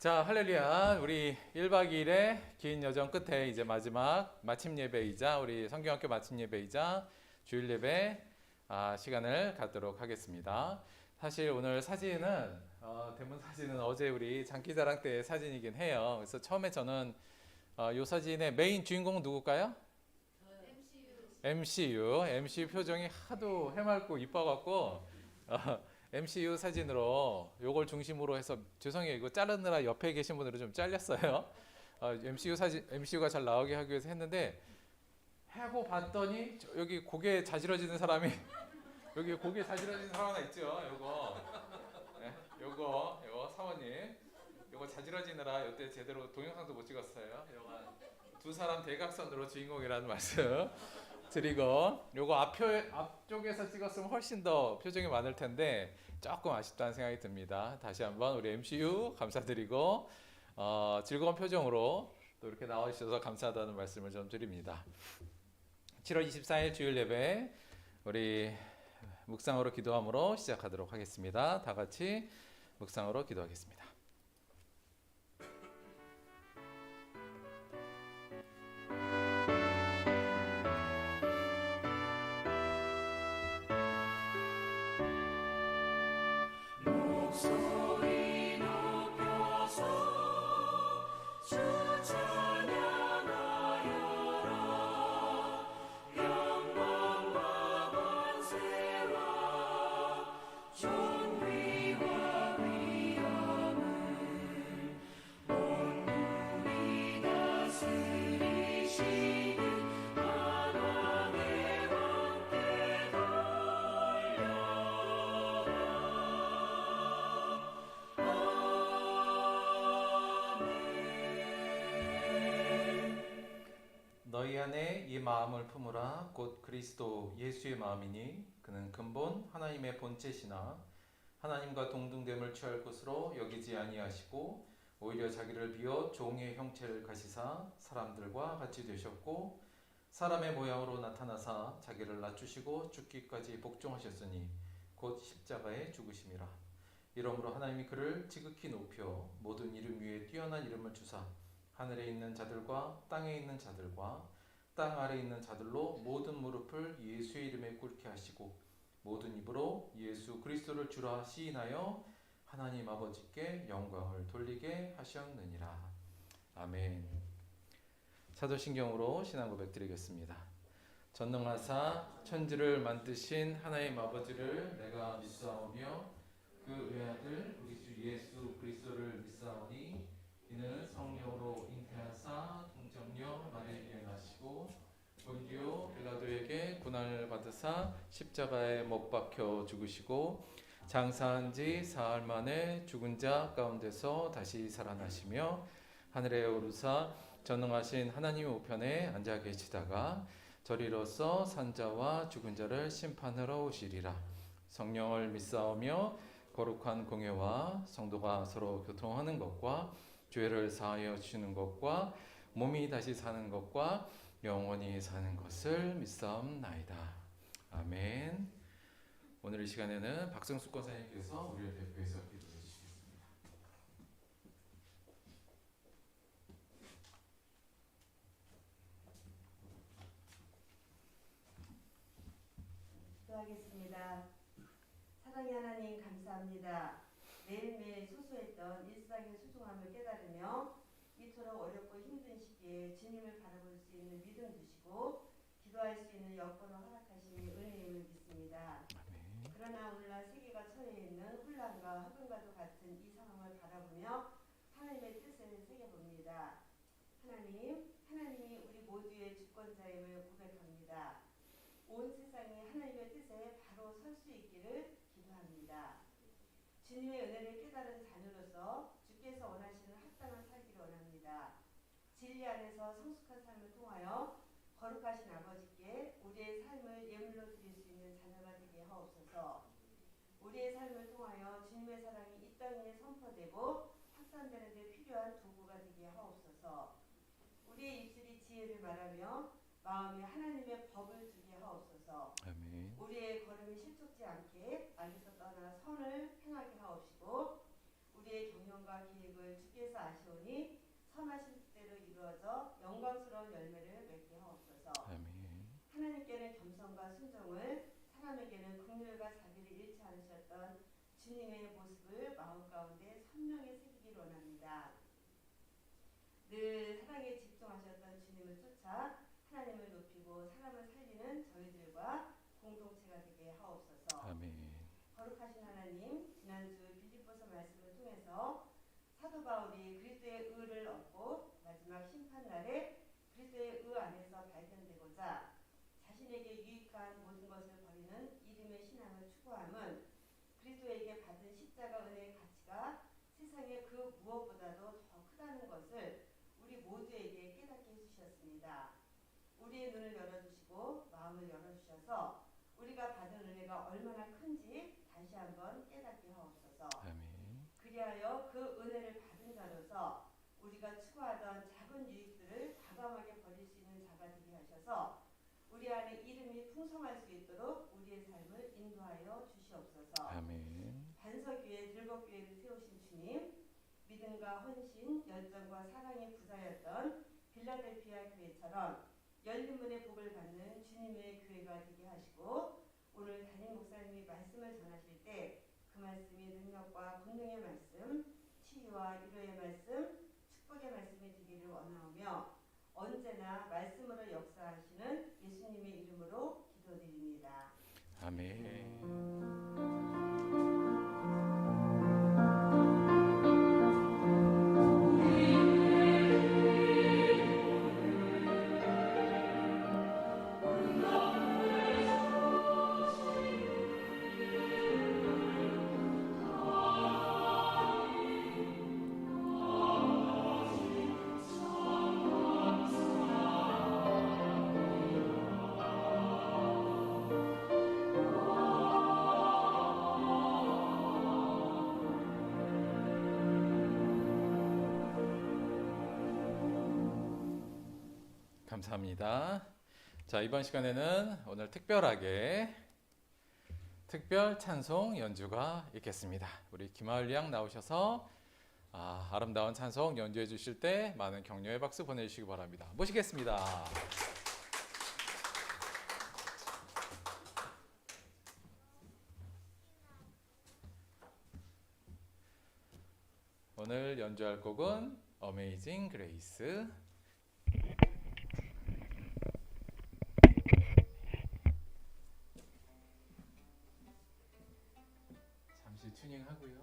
자, 할렐루야. 우리 1박 2일의 긴 여정 끝에 이제 마지막 마침 예배이자 우리 성경학교 마침 예배이자 주일 예배 시간을 갖도록 하겠습니다. 사실 오늘 사진은 대문 사진은 어제 우리 장기자랑 때 사진이긴 해요. 그래서 처음에 저는 이 사진의 메인 주인공은 누굴까요? MCU 표정이 하도 해맑고 이뻐갖고 MCU 사진으로 요걸 중심으로 해서 죄송해요. 이거 자르느라 옆에 계신 분들은 좀 잘렸어요. MCU 사진, MCU가 잘 나오게 하기 위해서 했는데 하고 봤더니 여기 고개 자지러지는 사람이 여기 고개 자지러지는 사람 하나 있죠. 요거 네, 요거 사모님 요거 자지러지느라 요때 제대로 동영상도 못 찍었어요. 요거 두 사람 대각선으로 주인공이라는 말씀 드리고 요거 앞쪽에서 찍었으면 훨씬 더 표정이 많을 텐데 조금 아쉽다는 생각이 듭니다. 다시 한번 우리 MCU 감사드리고 즐거운 표정으로 또 이렇게 나와주셔서 감사하다는 말씀을 좀 드립니다. 7월 24일 주일 예배 우리 묵상으로 기도함으로 시작하도록 하겠습니다. 다 같이 묵상으로 기도하겠습니다. 너희 안에 이 마음을 품으라. 곧 그리스도 예수의 마음이니 그는 근본 하나님의 본체시나 하나님과 동등됨을 취할 것으로 여기지 아니하시고 오히려 자기를 비워 종의 형체를 가지사 사람들과 같이 되셨고 사람의 모양으로 나타나사 자기를 낮추시고 죽기까지 복종하셨으니 곧 십자가에 죽으심이라. 이러므로 하나님이 그를 지극히 높여 모든 이름 위에 뛰어난 이름을 주사 하늘에 있는 자들과 땅에 있는 자들과 땅 아래에 있는 자들로 모든 무릎을 예수의 이름에 꿇게 하시고 모든 입으로 예수 그리스도를 주라 시인하여 하나님 아버지께 영광을 돌리게 하셨느니라. 아멘. 사도신경으로 신앙 고백 드리겠습니다. 전능하사 천지를 만드신 하나님 아버지를 내가 믿사오며 그 외아들 우리 주 예수 그리스도를 믿사오니 이는 성령으로 잉태하사 동정녀 마리아에게 나시고 본디오 빌라도에게 고난을 받으사 십자가에 못 박혀 죽으시고 장사한 지 사흘 만에 죽은 자 가운데서 다시 살아나시며 하늘에 오르사 전능하신 하나님의 우편에 앉아 계시다가 저리로서 산자와 죽은 자를 심판하러 오시리라. 성령을 믿사오며 거룩한 공예와 성도가 서로 교통하는 것과 죄를 사하여 주시는 것과 몸이 다시 사는 것과 영원히 사는 것을 믿사옵나이다. 아멘. 오늘 이 시간에는 박성숙 권사님께서 우리를 대표해서 기도해 주시겠습니다. 기도하겠습니다. 사랑의 하나님 감사합니다. 매일매일 소소했던 일상의 소중함을 깨달으며 이토록 어렵고 힘든 시기에 주님을 바라볼 수 있는 믿음 주시고 기도할 수 있는 여건을 허락하시니 은혜임을 믿습니다. 아멘. 그러나 오늘날 세계가 처해 있는 혼란과 화근과도 같은 이 상황을 바라보며 하나님의 뜻을 새겨봅니다. 하나님이 우리 모두의 주권자임을 고백합니다. 온 세상이 하나님의 뜻에 바로 설 수 있기를 기도합니다. 주님의 은혜를 깨달은 자녀로서 주께서 원하시는 합당한 살기를 원합니다. 진리 안에서 성숙한 삶을 통하여 거룩하신 아버지께 우리의 삶을 예물로 드릴 수 있는 자녀가 되게 하옵소서. 우리의 삶을 통하여 주님의 사랑이 이 땅 위에 선포되고 확산되는 데 필요한 도구가 되게 하옵소서. 우리의 입술이 지혜를 말하며 마음에 하나님의 법을 두게 하옵소서. 아멘. 우리의 걸음이 실족지 않게 악에서 떠나 선을 행하게 하옵시고 우리의 경영과 계획을 주께서 성을 사람에게는 긍휼과 자비를 잃지 않으셨던 주님의 모습을 마음 가운데 선명히 새기길 원합니다. 늘 사랑에 집중하셨던 주님을 쫓아 하나님을 높이고 사람을 살리는 저희들과 공동체가 되게 하옵소서. 아멘. 거룩하신 하나님, 지난주 빌립보서 말씀을 통해서 사도 바울이 그리스도의 의를 얻고 마지막 심판날에 그리스도의 의 안에서 발견되고자 자신에게 유익한 모든 것을 버리는 이름의 신앙을 추구함은 그리스도에게 받은 십자가 은혜의 가치가 세상의 그 무엇보다도 더 크다는 것을 우리 모두에게 깨닫게 해주셨습니다. 우리의 눈을 열어주시고 마음을 열어주셔서 우리가 받은 은혜가 얼마나 큰지 다시 한번 깨닫게 하옵소서. 아멘. 그리하여 그 은혜를 받은 자로서 우리가 추구하던 작은 유익들을 과감하게 버릴 수 있는 자가 되게 하셔서 우리 안에 이름이 풍성할 수 있도록 우리의 삶을 인도하여 주시옵소서. 아멘. 반석위에 들법교회를 세우신 주님, 믿음과 헌신, 열정과 사랑의 부자였던 빌라델피아 교회처럼 열린 문의 복을 받는 주님의 교회가 되게 하시고 오늘 담임 목사님이 말씀을 전하실 때 그 말씀이 능력과 권능의 말씀, 치유와 위로의 말씀, 축복의 말씀이 되기를 원하오며 언제나 말씀으로 역사하시는 예수님의 이름으로 기도드립니다. 아멘. 감사합니다. 자, 이번 시간에는 오늘 특별하게 특별 찬송 연주가 있겠습니다. 우리 김하을 양 나오셔서 아름다운 찬송 연주해 주실 때 많은 격려의 박수 보내주시기 바랍니다. 모시겠습니다. 오늘 연주할 곡은 Amazing Grace. 잠시 튜닝하고요.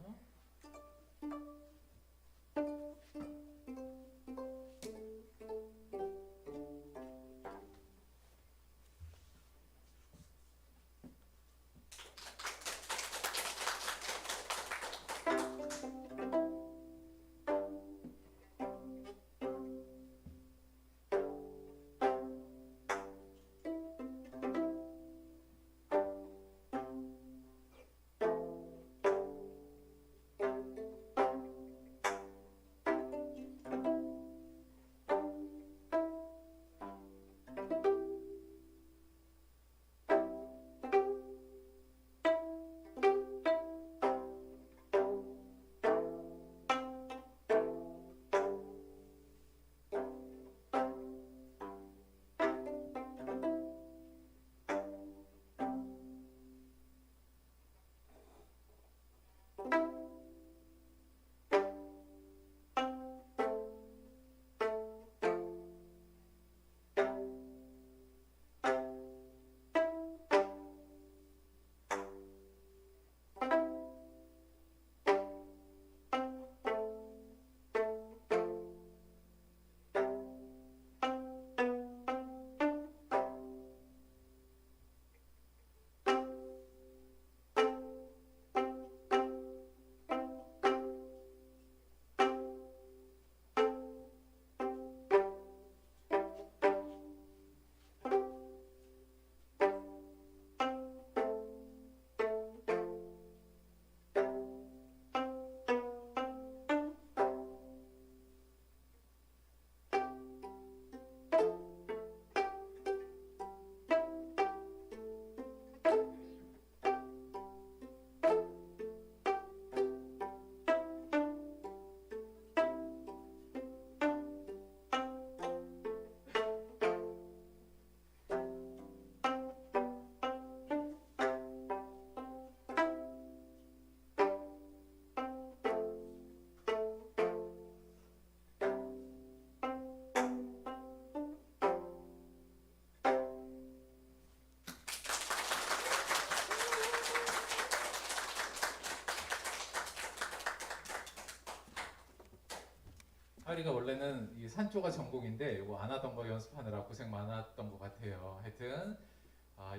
찰리가 원래는 이 산조가 전공인데 이거 안 하던 거 연습하느라 고생 많았던 것 같아요. 하여튼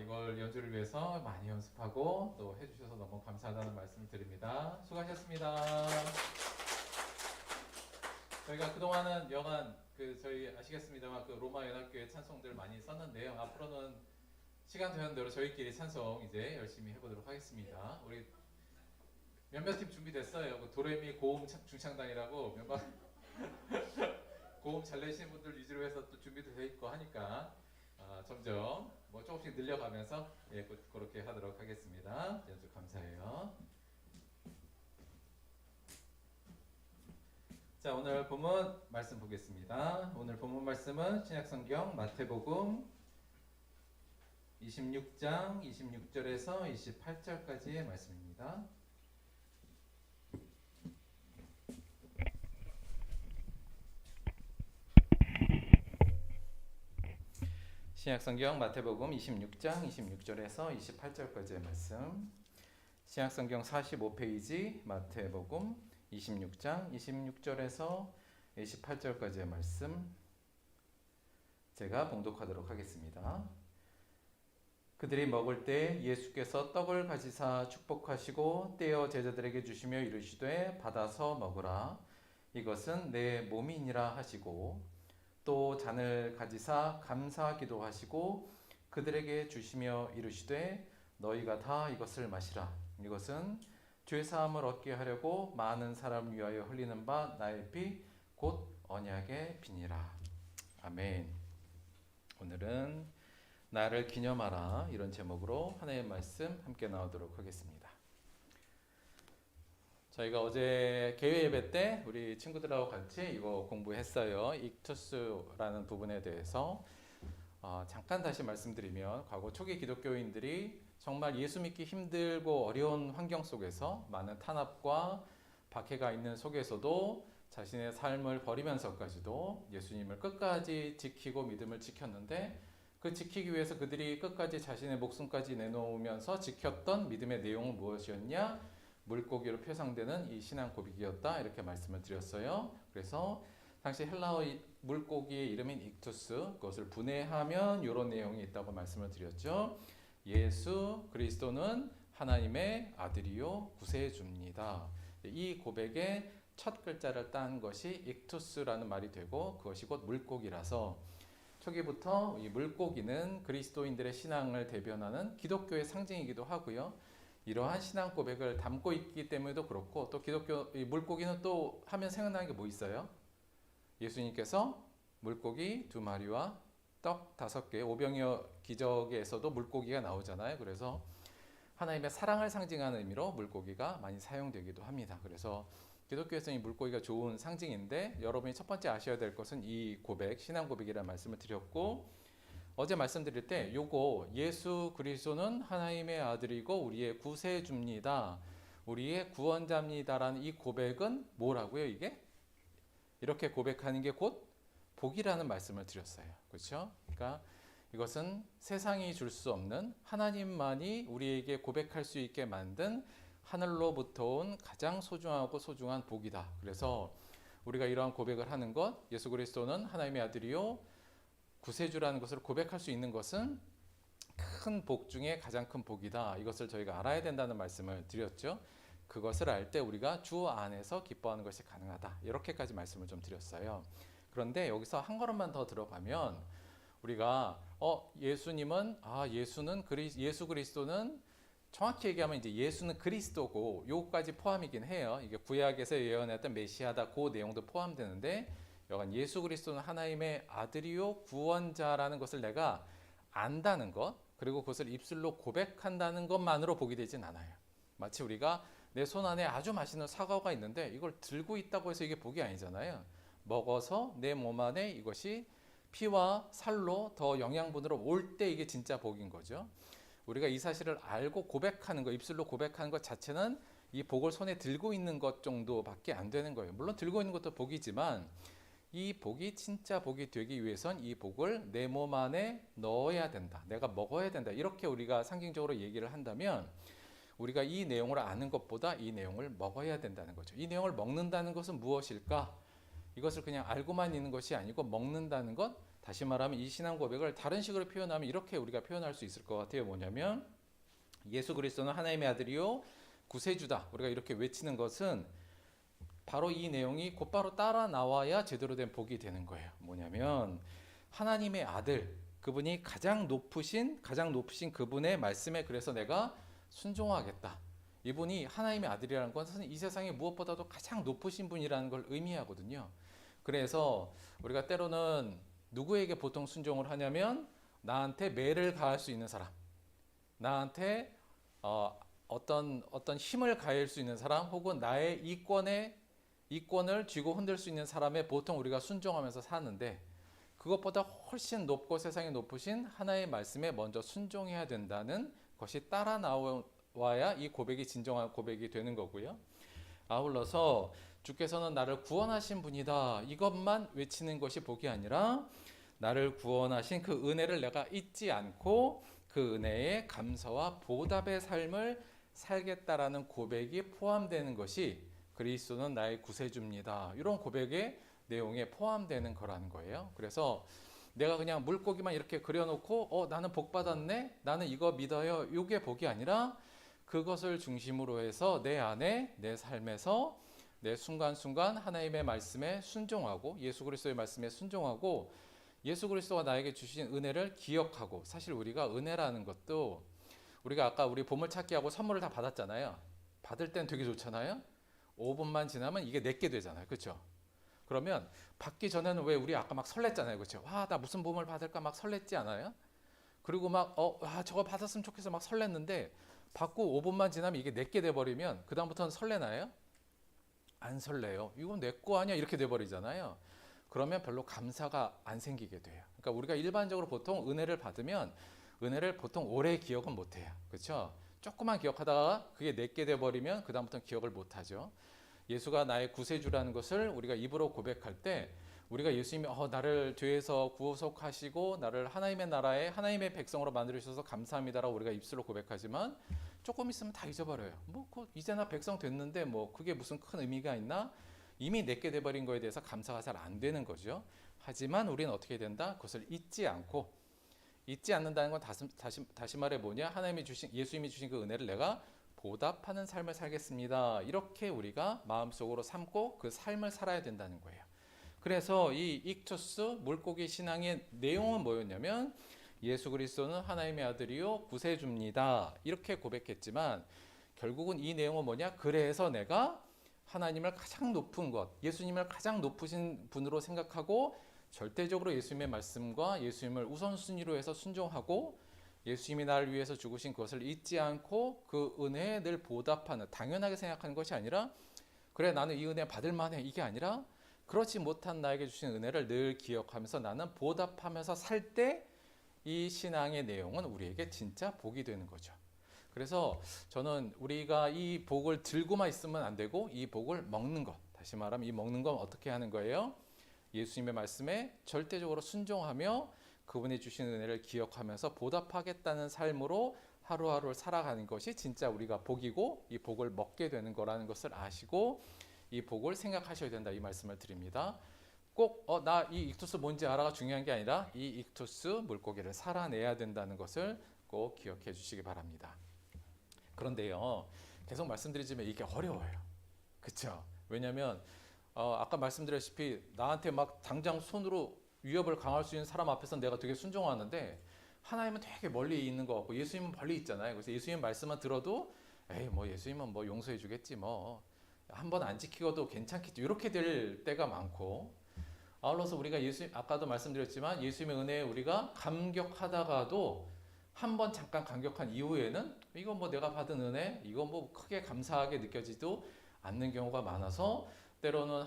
이걸 연주를 위해서 많이 연습하고 또 해주셔서 너무 감사하다는 말씀을 드립니다. 수고하셨습니다. 저희가 그동안은 여간 저희 아시겠습니다만 그 로마 연합교회 찬송들 많이 썼는데요. 앞으로는 시간 되는 대로 저희끼리 찬송 이제 열심히 해보도록 하겠습니다. 우리 몇몇 팀 준비됐어요. 그 도레미 고음 중창단이라고 몇몇 고음 잘 내시는 분들 위주로 해서 또 준비도 돼 있고 하니까 점점 뭐 조금씩 늘려가면서 그렇게 하도록 하겠습니다. 연주 감사해요. 자, 오늘 본문 말씀 보겠습니다. 오늘 본문 말씀은 신약성경 마태복음 26장 26절에서 28절까지의 말씀입니다. 신약성경 마태복음 26장 26절에서 28절까지의 말씀. 신약성경 45페이지 마태복음 26장 26절에서 28절까지의 말씀 제가 봉독하도록 하겠습니다. 그들이 먹을 때 예수께서 떡을 가지사 축복하시고 떼어 제자들에게 주시며 이르시되 받아서 먹으라 이것은 내 몸이니라 하시고 또 잔을 가지사 감사기도 하시고 그들에게 주시며 이르시되 너희가 다 이것을 마시라 이것은 죄사함을 얻게 하려고 많은 사람을 위하여 흘리는 바 나의 피 곧 언약의 피니라. 아멘. 오늘은 나를 기념하라 이런 제목으로 하나님의 말씀 함께 나오도록 하겠습니다. 저희가 어제 개회 예배 때 우리 친구들하고 같이 이거 공부했어요. 익투스라는 부분에 대해서 잠깐 다시 말씀드리면 과거 초기 기독교인들이 정말 예수 믿기 힘들고 어려운 환경 속에서 많은 탄압과 박해가 있는 속에서도 자신의 삶을 버리면서까지도 예수님을 끝까지 지키고 믿음을 지켰는데 그 지키기 위해서 그들이 끝까지 자신의 목숨까지 내놓으면서 지켰던 믿음의 내용은 무엇이었냐? 물고기로 표상되는 이 신앙 고백이었다 이렇게 말씀을 드렸어요. 그래서 당시 헬라어 물고기의 이름인 익투스 그것을 분해하면 이런 내용이 있다고 말씀을 드렸죠. 예수 그리스도는 하나님의 아들이요 구세주입니다. 이 고백의 첫 글자를 딴 것이 익투스라는 말이 되고 그것이 곧 물고기라서 초기부터 이 물고기는 그리스도인들의 신앙을 대변하는 기독교의 상징이기도 하고요. 이러한 신앙 고백을 담고 있기 때문에도 그렇고 또 기독교 이 물고기는 또 하면 생각나는 게 뭐 있어요? 예수님께서 물고기 2마리와 떡 5개 오병이어 기적에서도 물고기가 나오잖아요. 그래서 하나님의 사랑을 상징하는 의미로 물고기가 많이 사용되기도 합니다. 그래서 기독교에서는 이 물고기가 좋은 상징인데 여러분이 첫 번째 아셔야 될 것은 이 고백, 신앙 고백이라는 말씀을 드렸고 어제 말씀드릴 때 요거 예수 그리스도는 하나님의 아들이고 우리의 구세주입니다. 우리의 구원자입니다라는 이 고백은 뭐라고요? 이게? 이렇게 고백하는 게 곧 복이라는 말씀을 드렸어요. 그렇죠? 그러니까 이것은 세상이 줄 수 없는 하나님만이 우리에게 고백할 수 있게 만든 하늘로부터 온 가장 소중한 복이다. 그래서 우리가 이러한 고백을 하는 것, 예수 그리스도는 하나님의 아들이요 구세주라는 것을 고백할 수 있는 것은 큰 복 중에 가장 큰 복이다. 이것을 저희가 알아야 된다는 말씀을 드렸죠. 그것을 알 때 우리가 주 안에서 기뻐하는 것이 가능하다. 이렇게까지 말씀을 좀 드렸어요. 그런데 여기서 한 걸음만 더 들어가면 우리가 예수님은 예수 그리스도는 정확히 얘기하면 이제 예수는 그리스도고 요까지 포함이긴 해요. 이게 구약에서 예언했던 메시아다 그 내용도 포함되는데 여간 예수 그리스도는 하나님의 아들이요 구원자라는 것을 내가 안다는 것 그리고 그것을 입술로 고백한다는 것만으로 복이 되진 않아요. 마치 우리가 내 손 안에 아주 맛있는 사과가 있는데 이걸 들고 있다고 해서 이게 복이 아니잖아요. 먹어서 내 몸 안에 이것이 피와 살로 더 영양분으로 올 때 이게 진짜 복인 거죠. 우리가 이 사실을 알고 고백하는 것, 입술로 고백하는 것 자체는 이 복을 손에 들고 있는 것 정도밖에 안 되는 거예요. 물론 들고 있는 것도 복이지만 이 복이 진짜 복이 되기 위해선 이 복을 내 몸 안에 넣어야 된다. 내가 먹어야 된다. 이렇게 우리가 상징적으로 얘기를 한다면 우리가 이 내용을 아는 것보다 이 내용을 먹어야 된다는 거죠. 이 내용을 먹는다는 것은 무엇일까? 이것을 그냥 알고만 있는 것이 아니고 먹는다는 것, 다시 말하면 이 신앙 고백을 다른 식으로 표현하면 이렇게 우리가 표현할 수 있을 것 같아요. 뭐냐면 예수 그리스도는 하나님의 아들이요 구세주다. 우리가 이렇게 외치는 것은 바로 이 내용이 곧바로 따라 나와야 제대로 된 복이 되는 거예요. 뭐냐면 하나님의 아들, 그분이 가장 높으신 그분의 말씀에 그래서 내가 순종하겠다. 이분이 하나님의 아들이라는 것은 이 세상에 무엇보다도 가장 높으신 분이라는 걸 의미하거든요. 그래서 우리가 때로는 누구에게 보통 순종을 하냐면 나한테 매를 가할 수 있는 사람, 나한테 어떤 힘을 가할 수 있는 사람, 혹은 나의 이권을 쥐고 흔들 수 있는 사람에 보통 우리가 순종하면서 사는데, 그것보다 훨씬 높고 세상에 높으신 하나의 말씀에 먼저 순종해야 된다는 것이 따라 나와야 이 고백이 진정한 고백이 되는 거고요. 아울러서 주께서는 나를 구원하신 분이다, 이것만 외치는 것이 복이 아니라 나를 구원하신 그 은혜를 내가 잊지 않고 그 은혜에 감사와 보답의 삶을 살겠다라는 고백이 포함되는 것이 그리스도는 나의 구세주입니다, 이런 고백의 내용에 포함되는 거라는 거예요. 그래서 내가 그냥 물고기만 이렇게 그려놓고 나는 복 받았네, 나는 이거 믿어요, 이게 복이 아니라 그것을 중심으로 해서 내 안에, 내 삶에서 내 순간순간 하나님의 말씀에 순종하고 예수 그리스도의 말씀에 순종하고 예수 그리스도가 나에게 주신 은혜를 기억하고, 사실 우리가 은혜라는 것도 우리가 아까 우리 보물찾기하고 선물을 다 받았잖아요. 받을 땐 되게 좋잖아요. 5분만 지나면 이게 내게 되잖아요. 그렇죠? 그러면 받기 전에는 왜 우리 아까 막 설렜잖아요. 그렇죠? 와, 나 무슨 보물 받을까 막 설렜지 않아요? 그리고 막 저거 받았으면 좋겠어 막 설렜는데 받고 5분만 지나면 이게 내게 돼버리면 그 다음부터는 설레나요? 안 설레요. 이건 내 거 아니야 이렇게 돼버리잖아요. 그러면 별로 감사가 안 생기게 돼요. 그러니까 우리가 일반적으로 보통 은혜를 받으면 은혜를 보통 오래 기억은 못해요. 그렇죠? 조금만 기억하다가 그게 내게 돼버리면 그 다음부터는 기억을 못하죠. 예수가 나의 구세주라는 것을 우리가 입으로 고백할 때, 우리가 예수님이 나를 죄에서 구속하시고 나를 하나님의 나라에 하나님의 백성으로 만들어주셔서 감사합니다라고 우리가 입술로 고백하지만 조금 있으면 다 잊어버려요. 이제 나 백성 됐는데 그게 무슨 큰 의미가 있나? 이미 내게 돼버린 거에 대해서 감사가 잘 안 되는 거죠. 하지만 우리는 어떻게 된다? 그것을 잊지 않는다는 건 다시 말해 뭐냐? 예수님이 주신 그 은혜를 내가 보답하는 삶을 살겠습니다, 이렇게 우리가 마음속으로 삼고 그 삶을 살아야 된다는 거예요. 그래서 이 익투스 물고기 신앙의 내용은 뭐였냐면 예수 그리스도는 하나님의 아들이요 구세주입니다, 이렇게 고백했지만 결국은 이 내용은 뭐냐? 그래서 내가 하나님을 가장 높은 것, 예수님을 가장 높으신 분으로 생각하고 절대적으로 예수님의 말씀과 예수님을 우선순위로 해서 순종하고 예수님이 나를 위해서 죽으신 것을 잊지 않고 그 은혜에 늘 보답하는, 당연하게 생각하는 것이 아니라 그래 나는 이 은혜 받을 만해, 이게 아니라 그렇지 못한 나에게 주신 은혜를 늘 기억하면서 나는 보답하면서 살 때 이 신앙의 내용은 우리에게 진짜 복이 되는 거죠. 그래서 저는 우리가 이 복을 들고만 있으면 안 되고 이 복을 먹는 것, 다시 말하면 이 먹는 건 어떻게 하는 거예요? 예수님의 말씀에 절대적으로 순종하며 그분이 주신 은혜를 기억하면서 보답하겠다는 삶으로 하루하루를 살아가는 것이 진짜 우리가 복이고 이 복을 먹게 되는 거라는 것을 아시고 이 복을 생각하셔야 된다, 이 말씀을 드립니다. 꼭 나 이 익투스 뭔지 알아가 중요한 게 아니라 이 익투스 물고기를 살아내야 된다는 것을 꼭 기억해 주시기 바랍니다. 그런데요, 계속 말씀드리지만 이게 어려워요. 그렇죠? 왜냐하면 아까 말씀드렸다시피 나한테 막 당장 손으로 위협을 강할 수 있는 사람 앞에서 내가 되게 순종하는데 하나님은 되게 멀리 있는 것 같고 예수님은 멀리 있잖아요. 그래서 예수님 말씀만 들어도 예수님은 용서해 주겠지, 한 번 안 지키고도 괜찮겠지, 이렇게 될 때가 많고, 아울러서 우리가 아까도 말씀드렸지만 예수님의 은혜에 우리가 감격하다가도 한 번 잠깐 감격한 이후에는 이거 내가 받은 은혜, 이거 크게 감사하게 느껴지도 않는 경우가 많아서 때로는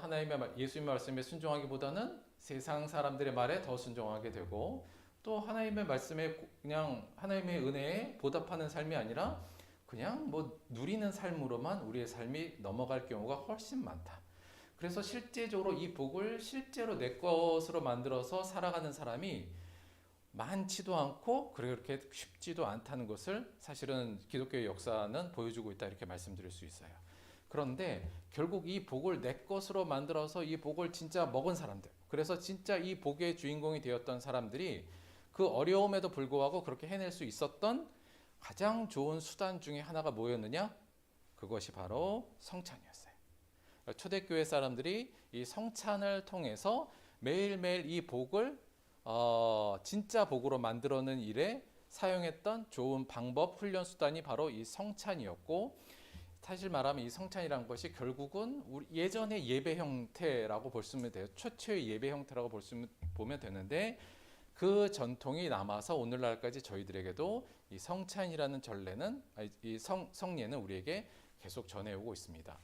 예수님의 말씀에 순종하기보다는 세상 사람들의 말에 더 순종하게 되고, 또 하나님의 말씀에 그냥 하나님의 은혜에 보답하는 삶이 아니라 그냥 누리는 삶으로만 우리의 삶이 넘어갈 경우가 훨씬 많다. 그래서 실제적으로 이 복을 실제로 내 것으로 만들어서 살아가는 사람이 많지도 않고 그렇게 쉽지도 않다는 것을 사실은 기독교의 역사는 보여주고 있다, 이렇게 말씀드릴 수 있어요. 그런데 결국 이 복을 내 것으로 만들어서 이 복을 진짜 먹은 사람들, 그래서 진짜 이 복의 주인공이 되었던 사람들이 그 어려움에도 불구하고 그렇게 해낼 수 있었던 가장 좋은 수단 중에 하나가 뭐였느냐? 그것이 바로 성찬이었어요. 초대교회 사람들이 이 성찬을 통해서 매일매일 이 복을 진짜 복으로 만들어내는 일에 사용했던 좋은 방법, 훈련 수단이 바로 이 성찬이었고, 사실 말하면 이 성찬이라는 것이 결국은 우리 예전의 예배 형태라고 볼 수 있는 돼요. 최초의 예배 형태라고 보면 되는데, 그 전통이 남아서 오늘날까지 저희들에게도 이 성찬이라는 전례는, 이 성례는 우리에게 계속 전해오고 있습니다.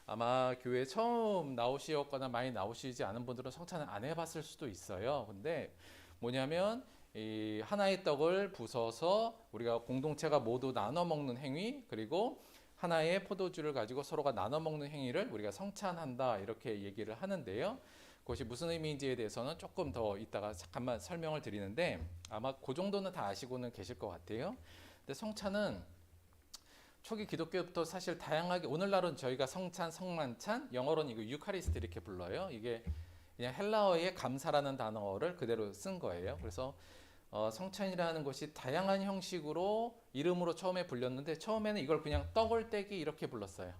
아마 교회 처음 나오시거나 많이 나오시지 않은 분들은 성찬을 안 해봤을 수도 있어요. 근데 뭐냐면 이 하나의 떡을 부숴서 우리가 공동체가 모두 나눠 먹는 행위, 그리고 하나의 포도주를 가지고 서로가 나눠 먹는 행위를 우리가 성찬한다, 이렇게 얘기를 하는데요. 그것이 무슨 의미인지에 대해서는 조금 더 이따가 잠깐만 설명을 드리는데, 아마 그 정도는 다 아시고는 계실 것 같아요. 근데 성찬은 초기 기독교부터 사실 다양하게, 오늘날은 저희가 성찬, 성만찬, 영어로는 이거 유카리스트 이렇게 불러요. 이게 그냥 헬라어의 감사라는 단어를 그대로 쓴 거예요. 그래서 성찬이라는 것이 다양한 형식으로 이름으로 처음에 불렸는데, 처음에는 이걸 그냥 떡을 떼기 이렇게 불렀어요.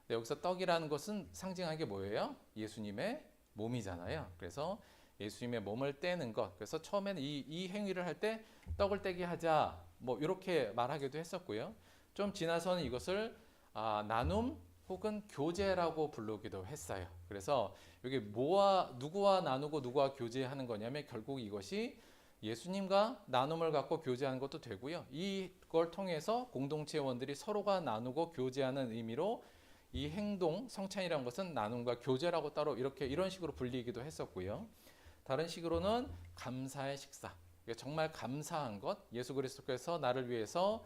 근데 여기서 떡이라는 것은 상징하는 게 뭐예요? 예수님의 몸이잖아요. 그래서 예수님의 몸을 떼는 것. 그래서 처음에는 이 행위를 할 때 떡을 떼기 하자, 뭐 이렇게 말하기도 했었고요. 좀 지나서는 이것을 나눔 혹은 교제라고 부르기도 했어요. 그래서 여기 누구와 나누고 누구와 교제하는 거냐면, 결국 이것이 예수님과 나눔을 갖고 교제하는 것도 되고요. 이걸 통해서 공동체원들이 서로가 나누고 교제하는 의미로 이 행동, 성찬이라는 것은 나눔과 교제라고 따로 이런 식으로 불리기도 했었고요. 다른 식으로는 감사의 식사. 정말 감사한 것, 예수 그리스도께서 나를 위해서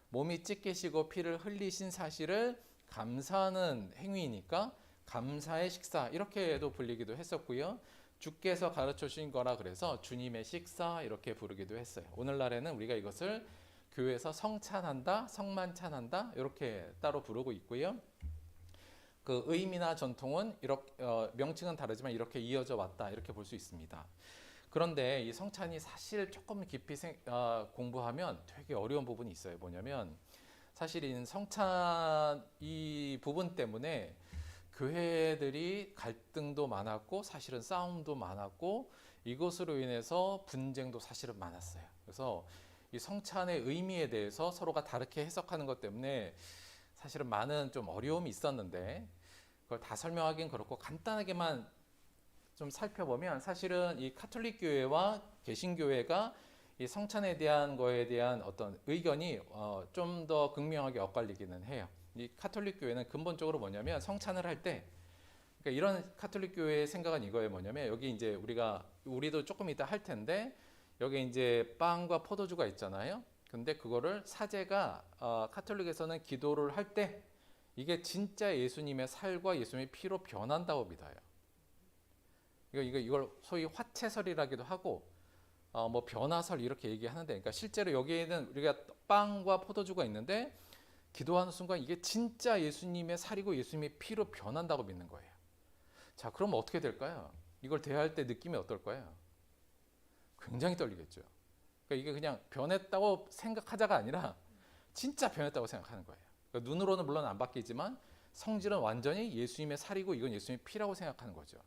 몸이 찢기시고 피를 흘리신 사실을 감사하는 행위이니까 감사의 식사, 이렇게도 불리기도 했었고요. 주께서 가르쳐 주신 거라 그래서 주님의 식사, 이렇게 부르기도 했어요. 오늘날에는 우리가 이것을 교회에서 성찬한다, 성만찬한다, 이렇게 따로 부르고 있고요. 그 의미나 전통은 이렇게, 명칭은 다르지만 이렇게 이어져 왔다, 이렇게 볼 수 있습니다. 그런데 이 성찬이 사실 조금 깊이 공부하면 되게 어려운 부분이 있어요. 뭐냐면 사실 이 성찬 이 부분 때문에 교회들이 갈등도 많았고, 사실은 싸움도 많았고, 이것으로 인해서 분쟁도 사실은 많았어요. 그래서 이 성찬의 의미에 대해서 서로가 다르게 해석하는 것 때문에 사실은 많은 좀 어려움이 있었는데, 그걸 다 설명하기는 그렇고 간단하게만 좀 살펴보면, 사실은 이 카톨릭 교회와 개신교회가 이 성찬에 대한 거에 대한 어떤 의견이 좀 더 극명하게 엇갈리기는 해요. 이 카톨릭 교회는 근본적으로 뭐냐면, 성찬을 할 때, 그러니까 이런 카톨릭 교회의 생각은 이거예요. 뭐냐면 여기 이제 우리도 조금 이따 할 텐데, 여기 이제 빵과 포도주가 있잖아요. 근데 그거를 사제가 카톨릭에서는 기도를 할 때 이게 진짜 예수님의 살과 예수님의 피로 변한다고 믿어요. 이걸 소위 화채설이라기도 하고, 뭐 변화설 이렇게 얘기하는데, 그러니까 실제로 여기에는 우리가 빵과 포도주가 있는데 기도하는 순간 이게 진짜 예수님의 살이고 예수님의 피로 변한다고 믿는 거예요. 자, 그럼 어떻게 될까요? 이걸 대할 때 느낌이 어떨까요? 굉장히 떨리겠죠. 그러니까 이게 그냥 변했다고 생각하자가 아니라 진짜 변했다고 생각하는 거예요. 그러니까 눈으로는 물론 안 바뀌지만 성질은 완전히 예수님의 살이고 이건 예수님의 피라고 생각하는 거죠.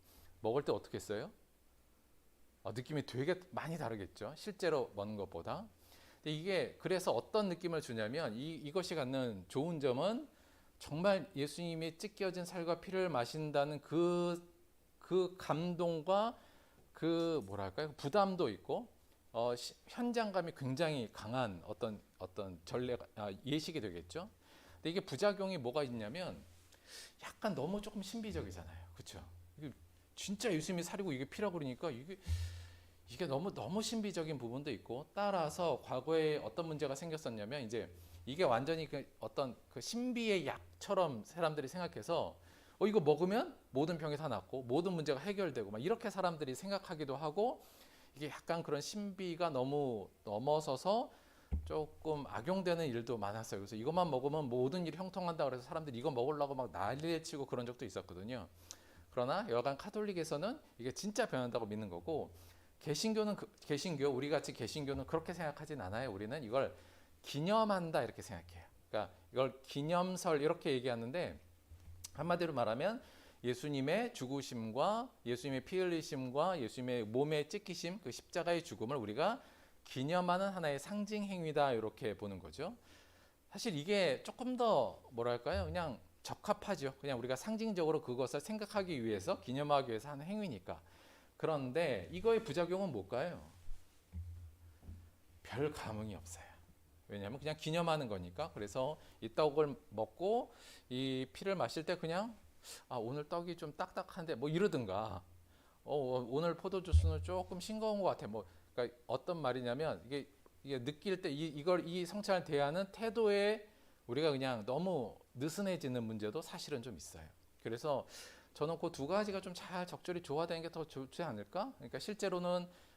먹을 때 어떻게 했어요? 느낌이 되게 많이 다르겠죠. 실제로 먹는 것보다. 근데 이게 그래서 어떤 느낌을 주냐면, 이것이 갖는 좋은 점은 정말 예수님이 찢겨진 살과 피를 마신다는 그 감동과 그 뭐랄까요, 부담도 있고 현장감이 굉장히 강한 어떤 예식이 되겠죠. 근데 이게 부작용이 뭐가 있냐면, 약간 너무 조금 신비적이잖아요. 그렇죠? 진짜 예수님이 살이고 이게 피라고 그러니까 이게 너무 신비적인 부분도 있고, 따라서 과거에 어떤 문제가 생겼었냐면, 이제 이게 완전히 어떤 신비의 약처럼 사람들이 생각해서 이거 먹으면 모든 병이 다 낫고 모든 문제가 해결되고 막 이렇게 사람들이 생각하기도 하고, 이게 약간 그런 신비가 너무 넘어서서 조금 악용되는 일도 많았어요. 그래서 이것만 먹으면 모든 일이 형통한다 그래서 사람들이 이거 먹으려고 막 난리를 치고 그런 적도 있었거든요. 그러나 여간 카톨릭에서는 이게 진짜 변한다고 믿는 거고, 개신교는 개신교, 우리 같이 개신교는 그렇게 생각하진 않아요. 우리는 이걸 기념한다 이렇게 생각해요. 그러니까 이걸 기념설 이렇게 얘기하는데, 한마디로 말하면 예수님의 죽으심과 예수님의 피 흘리심과 예수님의 몸의 찢기심, 그 십자가의 죽음을 우리가 기념하는 하나의 상징 행위다 이렇게 보는 거죠. 사실 이게 조금 더 뭐랄까요? 그냥 적합하죠. 그냥 우리가 상징적으로 그것을 생각하기 위해서, 기념하기 위해서 하는 행위니까. 그런데 이거의 부작용은 뭘까요? 별 감흥이 없어요. 왜냐하면 그냥 기념하는 거니까. 그래서 이 떡을 먹고 이 피를 마실 때 그냥 오늘 떡이 좀 딱딱한데 뭐 이러든가, 오늘 포도주스는 조금 싱거운 것 같아. 뭐 그러니까 어떤 말이냐면 이게 느낄 때 이 성찬을 대하는 태도에 우리가 그냥 너무 느슨해지는 문제도 사실은 좀 있어요. 그래서 저는 그 두 가지가 좀 잘 적절히 조화되는 게 더 좋지 않을까? 그러니까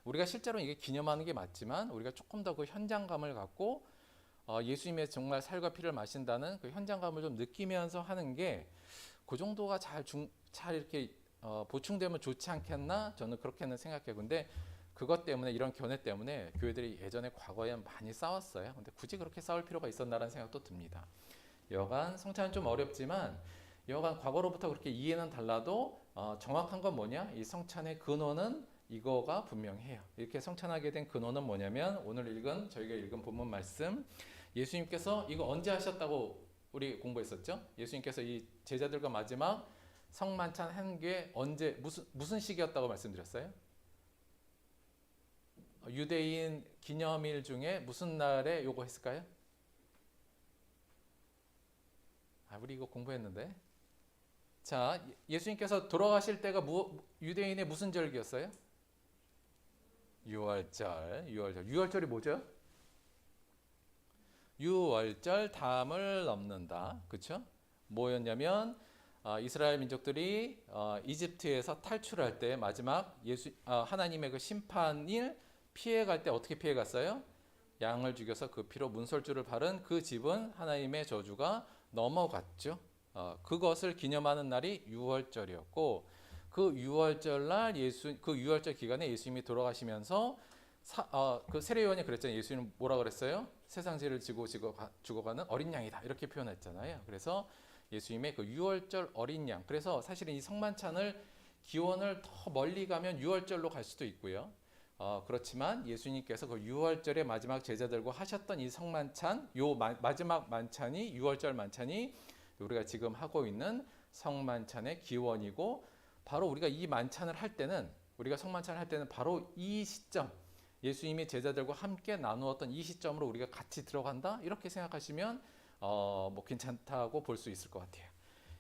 우리가 실제로는 이게 기념하는 게 맞지만 우리가 조금 더 그 현장감을 갖고 예수님의 정말 살과 피를 마신다는 그 현장감을 좀 느끼면서 하는 게 그 정도가 잘 이렇게 보충되면 좋지 않겠나? 저는 그렇게는 생각해요. 근데 그것 때문에, 이런 견해 때문에 교회들이 예전에 과거에 많이 싸웠어요. 근데 굳이 그렇게 싸울 필요가 있었나라는 생각도 듭니다. 여간 성찬은 좀 어렵지만 여간 과거로부터 그렇게 이해는 달라도 정확한 건 뭐냐? 이 성찬의 근원은 이거가 분명해요. 이렇게 성찬하게 된 근원은 뭐냐면 저희가 읽은 본문 말씀, 예수님께서 이거 언제 하셨다고 우리 공부했었죠? 예수님께서 이 제자들과 마지막 성만찬 한 게 언제, 무슨 시기였다고 말씀드렸어요? 유대인 기념일 중에 무슨 날에 요거 했을까요? 우리 이거 공부했는데. 자, 예수님께서 돌아가실 때가 유대인의 무슨 절기였어요? 유월절이 뭐죠? 유월절 담을 넘는다. 그렇죠? 뭐였냐면 이스라엘 민족들이 이집트에서 탈출할 때 마지막 하나님의 그 심판을 피해갈 때 어떻게 피해갔어요? 양을 죽여서 그 피로 문설주를 바른 그 집은 하나님의 저주가 넘어갔죠. 그것을 기념하는 날이 유월절이었고, 그 유월절 기간에 예수님이 돌아가시면서 그 세례요한이 그랬잖아요. 예수님 뭐라 그랬어요? 세상 죄를 지고 죽어가는 어린 양이다 이렇게 표현했잖아요. 그래서 예수님의 그 유월절 어린 양. 그래서 사실은 이 성만찬을 기원을 더 멀리 가면 유월절로 갈 수도 있고요. 그렇지만 예수님께서 그 유월절의 마지막 제자들과 하셨던 이 성만찬, 마지막 만찬이 유월절 만찬이 우리가 지금 하고 있는 성만찬의 기원이고, 바로 우리가 이 만찬을 할 때는, 우리가 성만찬을 할 때는 바로 이 시점, 예수님이 제자들과 함께 나누었던 이 시점으로 우리가 같이 들어간다 이렇게 생각하시면 뭐 괜찮다고 볼 수 있을 것 같아요.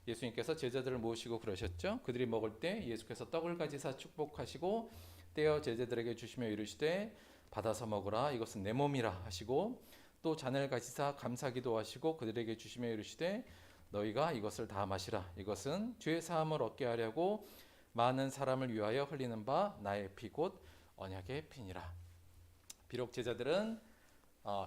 예수님께서 제자들을 모시고 그러셨죠. 그들이 먹을 때 예수께서 떡을 가지사 축복하시고 떼어 제자들에게 주시며 이르시되 받아서 먹으라 이것은 내 몸이라 하시고, 또 잔을 가지사 감사기도 하시고 그들에게 주시며 이르시되 너희가 이것을 다 마시라 이것은 죄 사함을 얻게 하려고 많은 사람을 위하여 흘리는 바 나의 피 곧 언약의 피니라. 비록 제자들은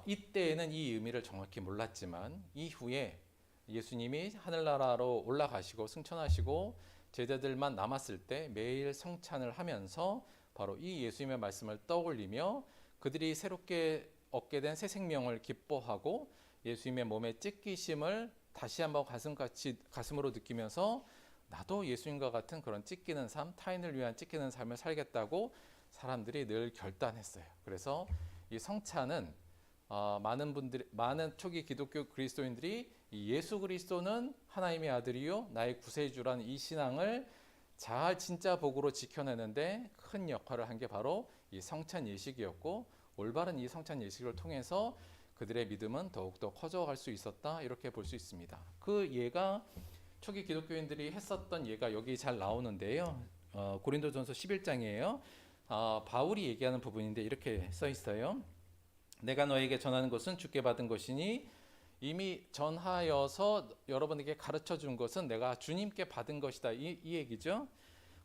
이때에는 이 의미를 정확히 몰랐지만 이후에 예수님이 하늘나라로 올라가시고 승천하시고 제자들만 남았을 때 매일 성찬을 하면서 바로 이 예수님의 말씀을 떠올리며 그들이 새롭게 얻게 된 새 생명을 기뻐하고 예수님의 몸의 찢기심을 다시 한번 가슴으로 느끼면서 나도 예수님과 같은 그런 찢기는 삶, 타인을 위한 찢기는 삶을 살겠다고 사람들이 늘 결단했어요. 그래서 이 성찬은 많은 초기 기독교 그리스도인들이 이 예수 그리스도는 하나님의 아들이요 나의 구세주라는 이 신앙을 잘 진짜 복으로 지켜내는데 큰 역할을 한 게 바로 이 성찬 예식이었고, 올바른 이 성찬 예식을 통해서 그들의 믿음은 더욱더 커져갈 수 있었다 이렇게 볼 수 있습니다. 그 예가 초기 기독교인들이 했었던 예가 여기 잘 나오는데요. 고린도전서 11장이에요. 바울이 얘기하는 부분인데 이렇게 써 있어요. 내가 너에게 전하는 것은 주께 받은 것이니 이미 전하여서 여러분에게 가르쳐 준 것은 내가 주님께 받은 것이다 이 얘기죠.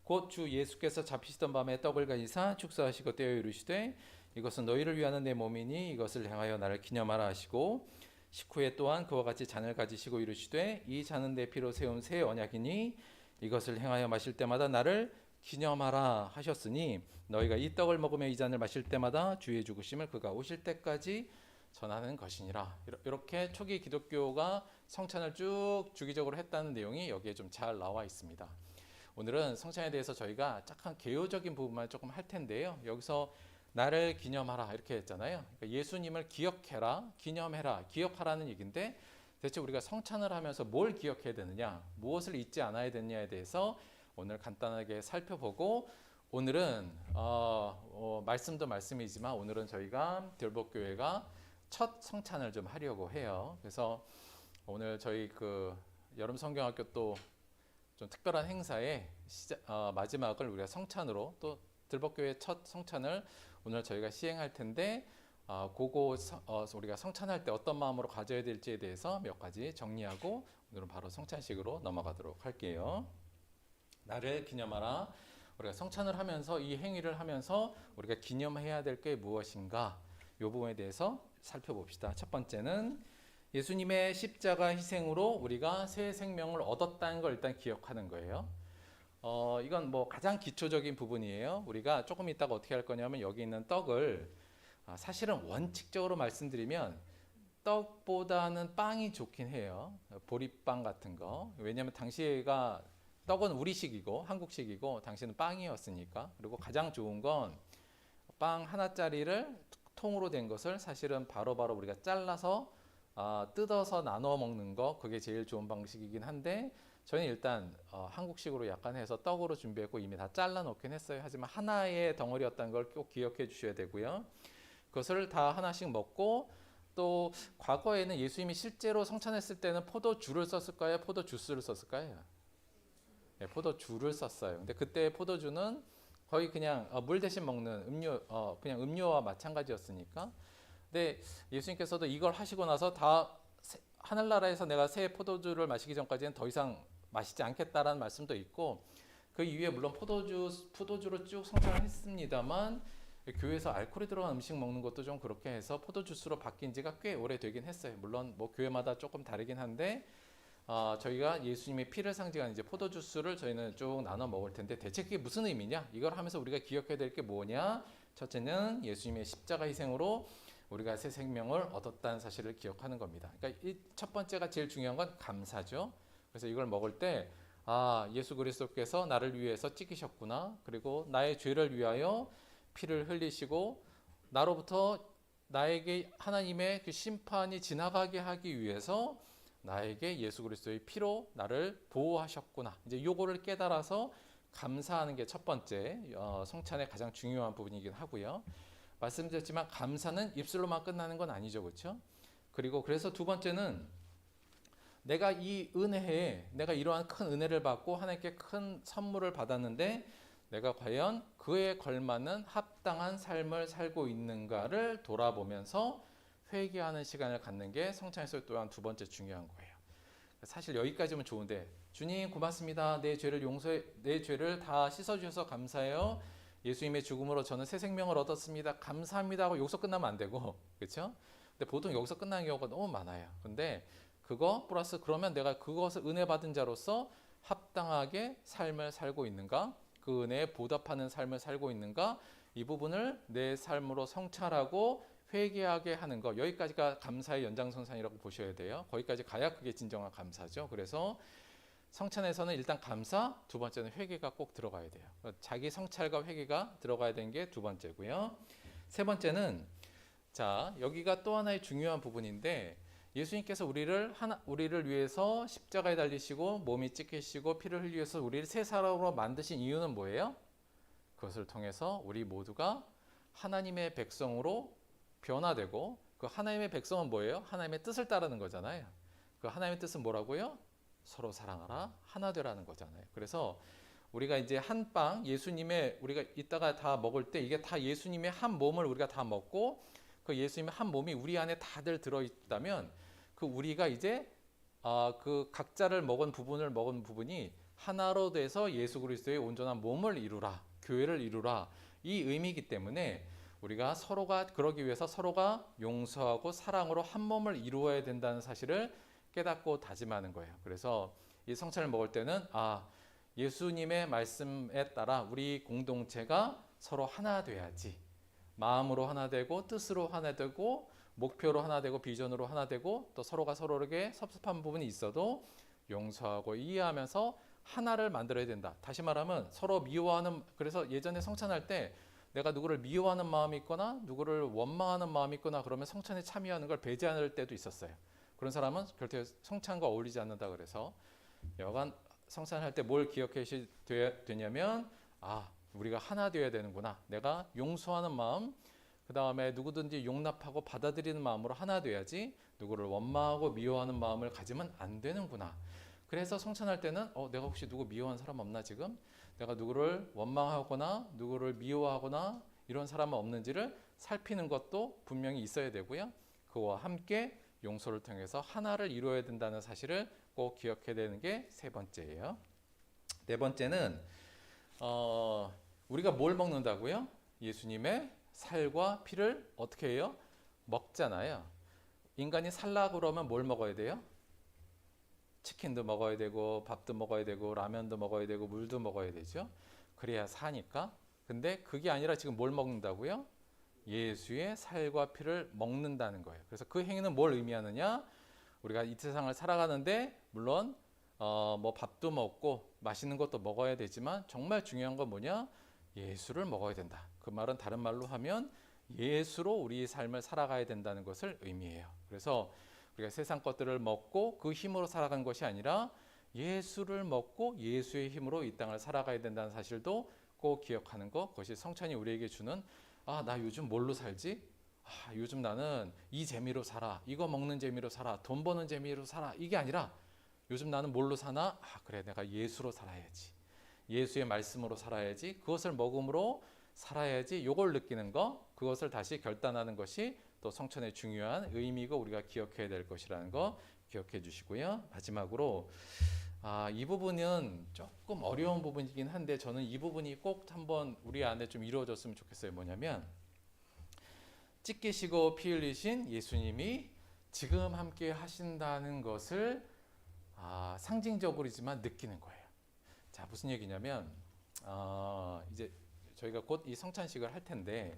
곧 주 예수께서 잡히시던 밤에 떡을 가지사 축사하시고 떼어 이르시되 이것은 너희를 위하는 내 몸이니 이것을 행하여 나를 기념하라 하시고 식후에 또한 그와 같이 잔을 가지시고 이르시되 이 잔은 내 피로 세운 새 언약이니 이것을 행하여 마실 때마다 나를 기념하라 하셨으니 너희가 이 떡을 먹으며 이 잔을 마실 때마다 주의 죽으심을 그가 오실 때까지 전하는 것이니라. 이렇게 초기 기독교가 성찬을 쭉 주기적으로 했다는 내용이 여기에 좀 잘 나와 있습니다. 오늘은 성찬에 대해서 저희가 약간 개요적인 부분만 조금 할 텐데요. 여기서 나를 기념하라 이렇게 했잖아요. 그러니까 예수님을 기억해라, 기념해라, 기억하라는 얘기인데 대체 우리가 성찬을 하면서 뭘 기억해야 되느냐, 무엇을 잊지 않아야 되느냐에 대해서 오늘 간단하게 살펴보고 오늘은 말씀도 말씀이지만 오늘은 저희가 들복교회가 첫 성찬을 좀 하려고 해요. 그래서 오늘 저희 그 여름 성경학교 또 좀 특별한 행사의 마지막을 우리가 성찬으로 또 들복교회 첫 성찬을 오늘 저희가 시행할 텐데 그거 우리가 성찬할 때 어떤 마음으로 가져야 될지에 대해서 몇 가지 정리하고 오늘은 바로 성찬식으로 넘어가도록 할게요. 나를 기념하라. 우리가 성찬을 하면서 이 행위를 하면서 우리가 기념해야 될 게 무엇인가 이 부분에 대해서 살펴봅시다. 첫 번째는 예수님의 십자가 희생으로 우리가 새 생명을 얻었다는 걸 일단 기억하는 거예요. 이건 뭐 가장 기초적인 부분이에요. 우리가 조금 있다가 어떻게 할 거냐면 여기 있는 떡을 사실은 원칙적으로 말씀드리면 떡보다는 빵이 좋긴 해요. 보리빵 같은 거. 왜냐하면 당시가 떡은 우리식이고 한국식이고 당시는 빵이었으니까. 그리고 가장 좋은 건 빵 하나짜리를 통으로 된 것을 사실은 바로바로 우리가 잘라서 뜯어서 나눠 먹는 거 그게 제일 좋은 방식이긴 한데 저는 일단 한국식으로 약간 해서 떡으로 준비했고 이미 다 잘라 놓긴 했어요. 하지만 하나의 덩어리였다는 걸 꼭 기억해 주셔야 되고요. 그것을 다 하나씩 먹고 또 과거에는 예수님이 실제로 성찬했을 때는 포도주를 썼을까요? 포도주스를 썼을까요? 네, 포도주를 썼어요. 근데 그때 포도주는 거의 그냥 물 대신 먹는 음료, 그냥 음료와 마찬가지였으니까. 근데 예수님께서도 이걸 하시고 나서 다 하늘나라에서 내가 새 포도주를 마시기 전까지는 더 이상 마시지 않겠다라는 말씀도 있고 그 이후에 물론 포도주로 쭉 성장을 했습니다만 교회에서 알코올이 들어간 음식 먹는 것도 좀 그렇게 해서 포도주스로 바뀐 지가 꽤 오래되긴 했어요. 물론 뭐 교회마다 조금 다르긴 한데 저희가 예수님의 피를 상징하는 이제 포도주스를 저희는 쭉 나눠 먹을 텐데 대체 그게 무슨 의미냐? 이걸 하면서 우리가 기억해야 될 게 뭐냐? 첫째는 예수님의 십자가 희생으로 우리가 새 생명을 얻었다는 사실을 기억하는 겁니다. 그러니까 이 첫 번째가 제일 중요한 건 감사죠. 그래서 이걸 먹을 때 예수 그리스도께서 나를 위해서 찢기셨구나. 그리고 나의 죄를 위하여 피를 흘리시고 나로부터 나에게 하나님의 그 심판이 지나가게 하기 위해서 나에게 예수 그리스도의 피로 나를 보호하셨구나. 이제 요거를 깨달아서 감사하는 게 첫 번째 성찬의 가장 중요한 부분이긴 하고요. 말씀드렸지만 감사는 입술로만 끝나는 건 아니죠. 그렇죠? 그리고 그래서 두 번째는 내가 이 은혜에 내가 이러한 큰 은혜를 받고 하나님께 큰 선물을 받았는데 내가 과연 그에 걸맞는 합당한 삶을 살고 있는가를 돌아보면서 회개하는 시간을 갖는 게 성찬에서 또한 두 번째 중요한 거예요. 사실 여기까지면 좋은데 주님 고맙습니다. 내 죄를 다 씻어주셔서 감사해요. 예수님의 죽음으로 저는 새 생명을 얻었습니다. 감사합니다 하고 여기서 끝나면 안 되고 그렇죠? 근데 보통 여기서 끝나는 경우가 너무 많아요. 근데 그거 플러스 그러면 내가 그것을 은혜 받은 자로서 합당하게 삶을 살고 있는가? 그 은혜에 보답하는 삶을 살고 있는가? 이 부분을 내 삶으로 성찰하고 회개하게 하는 거 여기까지가 감사의 연장선상이라고 보셔야 돼요. 거기까지 가야 그게 진정한 감사죠. 그래서 성찬에서는 일단 감사, 두 번째는 회개가 꼭 들어가야 돼요. 자기 성찰과 회개가 들어가야 되는 게 두 번째고요. 세 번째는 자 여기가 또 하나의 중요한 부분인데 예수님께서 우리를 위해서 십자가에 달리시고 몸이 찢기시고 피를 흘리셔서 우리를 새 사람으로 만드신 이유는 뭐예요? 그것을 통해서 우리 모두가 하나님의 백성으로 변화되고 그 하나님의 백성은 뭐예요? 하나님의 뜻을 따르는 거잖아요. 그 하나님의 뜻은 뭐라고요? 서로 사랑하라 하나 되라는 거잖아요. 그래서 우리가 이제 한 빵 예수님의 우리가 이따가 다 먹을 때 이게 다 예수님의 한 몸을 우리가 다 먹고 그 예수님의 한 몸이 우리 안에 다들 들어있다면 그 우리가 이제 그 각자를 먹은 부분이 하나로 돼서 예수 그리스도의 온전한 몸을 이루라 교회를 이루라 이 의미이기 때문에 우리가 서로가 그러기 위해서 서로가 용서하고 사랑으로 한 몸을 이루어야 된다는 사실을 깨닫고 다짐하는 거예요. 그래서 이 성찬을 먹을 때는 예수님의 말씀에 따라 우리 공동체가 서로 하나 돼야지. 마음으로 하나 되고 뜻으로 하나 되고 목표로 하나 되고 비전으로 하나 되고 또 서로가 서로에게 섭섭한 부분이 있어도 용서하고 이해하면서 하나를 만들어야 된다. 다시 말하면 서로 미워하는, 그래서 예전에 성찬할 때 내가 누구를 미워하는 마음이 있거나 누구를 원망하는 마음이 있거나 그러면 성찬에 참여하는 걸 배제할 때도 있었어요. 그런 사람은 절대 성찬과 어울리지 않는다. 그래서 여간 성찬할 때 뭘 기억해야 되냐면 우리가 하나 되어야 되는구나. 내가 용서하는 마음, 그 다음에 누구든지 용납하고 받아들이는 마음으로 하나 돼야지 누구를 원망하고 미워하는 마음을 가지면 안 되는구나. 그래서 성찬할 때는 내가 혹시 누구 미워한 사람 없나 지금? 내가 누구를 원망하거나 누구를 미워하거나 이런 사람은 없는지를 살피는 것도 분명히 있어야 되고요. 그와 함께 용서를 통해서 하나를 이루어야 된다는 사실을 꼭 기억해야 되는 게 세 번째예요. 네 번째는 우리가 뭘 먹는다고요? 예수님의 살과 피를 어떻게 해요? 먹잖아요. 인간이 살라고 그러면 뭘 먹어야 돼요? 치킨도 먹어야 되고 밥도 먹어야 되고 라면도 먹어야 되고 물도 먹어야 되죠. 그래야 사니까. 근데 그게 아니라 지금 뭘 먹는다고요? 예수의 살과 피를 먹는다는 거예요. 그래서 그 행위는 뭘 의미하느냐? 우리가 이 세상을 살아가는데 물론 뭐 밥도 먹고 맛있는 것도 먹어야 되지만 정말 중요한 건 뭐냐? 예수를 먹어야 된다. 그 말은 다른 말로 하면 예수로 우리 삶을 살아가야 된다는 것을 의미해요. 그래서 우리가 세상 것들을 먹고 그 힘으로 살아가는 것이 아니라 예수를 먹고 예수의 힘으로 이 땅을 살아가야 된다는 사실도 꼭 기억하는 것. 그것이 성찬이 우리에게 주는 나 요즘 뭘로 살지? 요즘 나는 이 재미로 살아. 이거 먹는 재미로 살아. 돈 버는 재미로 살아. 이게 아니라 요즘 나는 뭘로 사나? 그래, 내가 예수로 살아야지. 예수의 말씀으로 살아야지. 그것을 먹음으로 살아야지. 요걸 느끼는 거, 그것을 다시 결단하는 것이 또 성찬의 중요한 의미고 우리가 기억해야 될 것이라는 거 기억해 주시고요. 마지막으로 이 부분은 조금 어려운 부분이긴 한데 저는 이 부분이 꼭 한번 우리 안에 좀 이루어졌으면 좋겠어요. 뭐냐면 찢기시고 피 흘리신 예수님이 지금 함께 하신다는 것을 상징적으로지만 느끼는 거예요. 자, 무슨 얘기냐면 이제 저희가 곧 이 성찬식을 할 텐데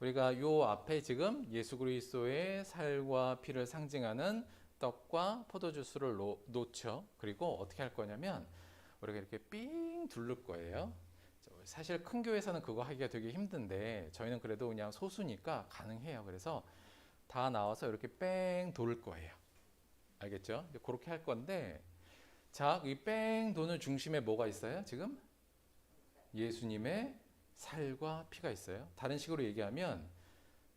우리가 요 앞에 지금 예수 그리스도의 살과 피를 상징하는 떡과 포도주스를 놓죠. 그리고 어떻게 할 거냐면 우리가 이렇게 삥 둘를 거예요. 사실 큰 교회에서는 그거 하기가 되게 힘든데 저희는 그래도 그냥 소수니까 가능해요. 그래서 다 나와서 이렇게 뺑 돌 거예요. 알겠죠? 그렇게 할 건데 자, 이 뺑 도는 중심에 뭐가 있어요? 지금 예수님의 살과 피가 있어요. 다른 식으로 얘기하면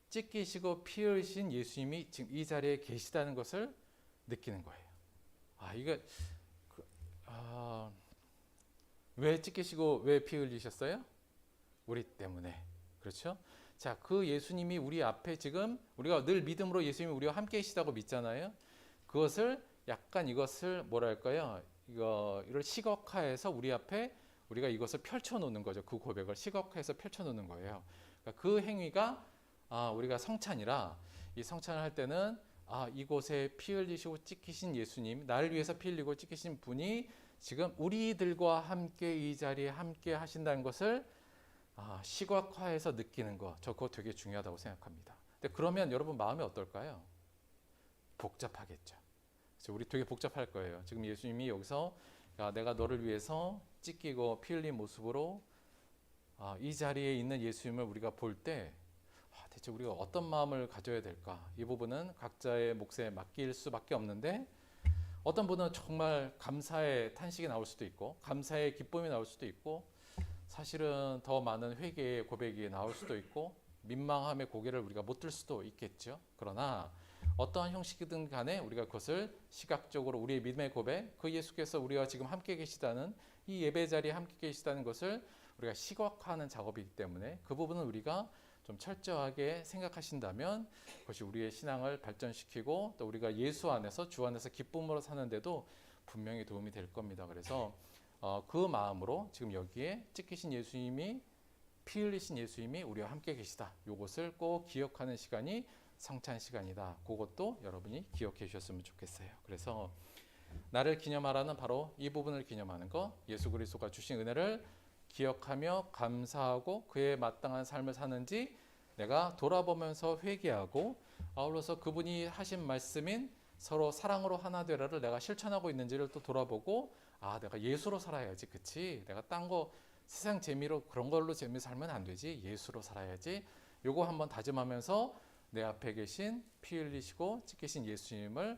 찢기시고 피 흘리신 예수님이 지금 이 자리에 계시다는 것을 느끼는 거예요. 이게 왜 찢기시고 왜 피 흘리셨어요? 우리 때문에. 그렇죠? 자, 그 예수님이 우리 앞에 지금 우리가 늘 믿음으로 예수님이 우리와 함께 계시다고 믿잖아요. 그것을 약간 이것을 뭐랄까요? 이걸 시각화해서 우리 앞에 우리가 이것을 펼쳐놓는 거죠. 그 고백을 시각화해서 펼쳐놓는 거예요. 그러니까 그 행위가 우리가 성찬이라 이 성찬을 할 때는 이곳에 피 흘리시고 찢기신 예수님, 나를 위해서 피 흘리고 찢기신 분이 지금 우리들과 함께 이 자리에 함께 하신다는 것을 시각화해서 느끼는 거, 저 그거 되게 중요하다고 생각합니다. 근데 그러면 여러분 마음이 어떨까요? 복잡하겠죠. 그래서 우리 되게 복잡할 거예요. 지금 예수님이 여기서 내가 너를 위해서 찢기고 피 흘린 모습으로 이 자리에 있는 예수님을 우리가 볼 때 대체 우리가 어떤 마음을 가져야 될까? 이 부분은 각자의 몫에 맡길 수밖에 없는데 어떤 분은 정말 감사의 탄식이 나올 수도 있고 감사의 기쁨이 나올 수도 있고 사실은 더 많은 회개의 고백이 나올 수도 있고 민망함의 고개를 우리가 못 들 수도 있겠죠. 그러나 어떠한 형식이든 간에 우리가 그것을 시각적으로 우리의 믿음의 고백, 그 예수께서 우리와 지금 함께 계시다는 이 예배 자리에 함께 계시다는 것을 우리가 시각화하는 작업이기 때문에 그 부분은 우리가 좀 철저하게 생각하신다면 그것이 우리의 신앙을 발전시키고 또 우리가 예수 안에서 주 안에서 기쁨으로 사는데도 분명히 도움이 될 겁니다. 그래서 그 마음으로 지금 여기에 찢기신 예수님이 피 흘리신 예수님이 우리와 함께 계시다. 이것을 꼭 기억하는 시간이 성찬 시간이다. 그것도 여러분이 기억해 주셨으면 좋겠어요. 그래서 나를 기념하라는 바로 이 부분을 기념하는 것, 예수 그리스도가 주신 은혜를 기억하며 감사하고 그에 마땅한 삶을 사는지 내가 돌아보면서 회개하고, 아울러서 그분이 하신 말씀인 서로 사랑으로 하나 되라를 내가 실천하고 있는지를 또 돌아보고, 아, 내가 예수로 살아야지. 그치? 내가 딴 거 세상 재미로 그런 걸로 재미 살면 안 되지. 예수로 살아야지. 요거 한번 다짐하면서 내 앞에 계신 피 흘리시고 찢기신 예수님을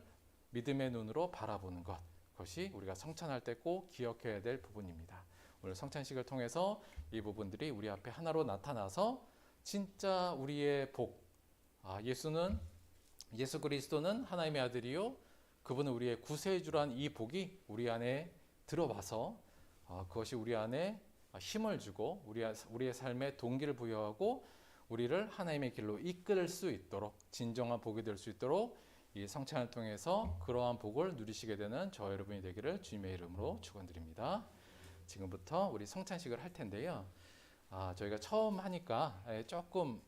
믿음의 눈으로 바라보는 것, 그것이 우리가 성찬할 때 꼭 기억해야 될 부분입니다. 오늘 성찬식을 통해서 이 부분들이 우리 앞에 하나로 나타나서 진짜 우리의 복, 예수 그리스도는 하나님의 아들이요 그분은 우리의 구세주란 이 복이 우리 안에 들어와서 그것이 우리 안에 힘을 주고 우리의 삶에 동기를 부여하고 우리를 하나님의 길로 이끌 수 있도록, 진정한 복이 될 수 있도록 이 성찬을 통해서 그러한 복을 누리시게 되는 저 여러분이 되기를 주님의 이름으로 축원드립니다. 지금부터 우리 성찬식을 할 텐데요. 저희가 처음 하니까 조금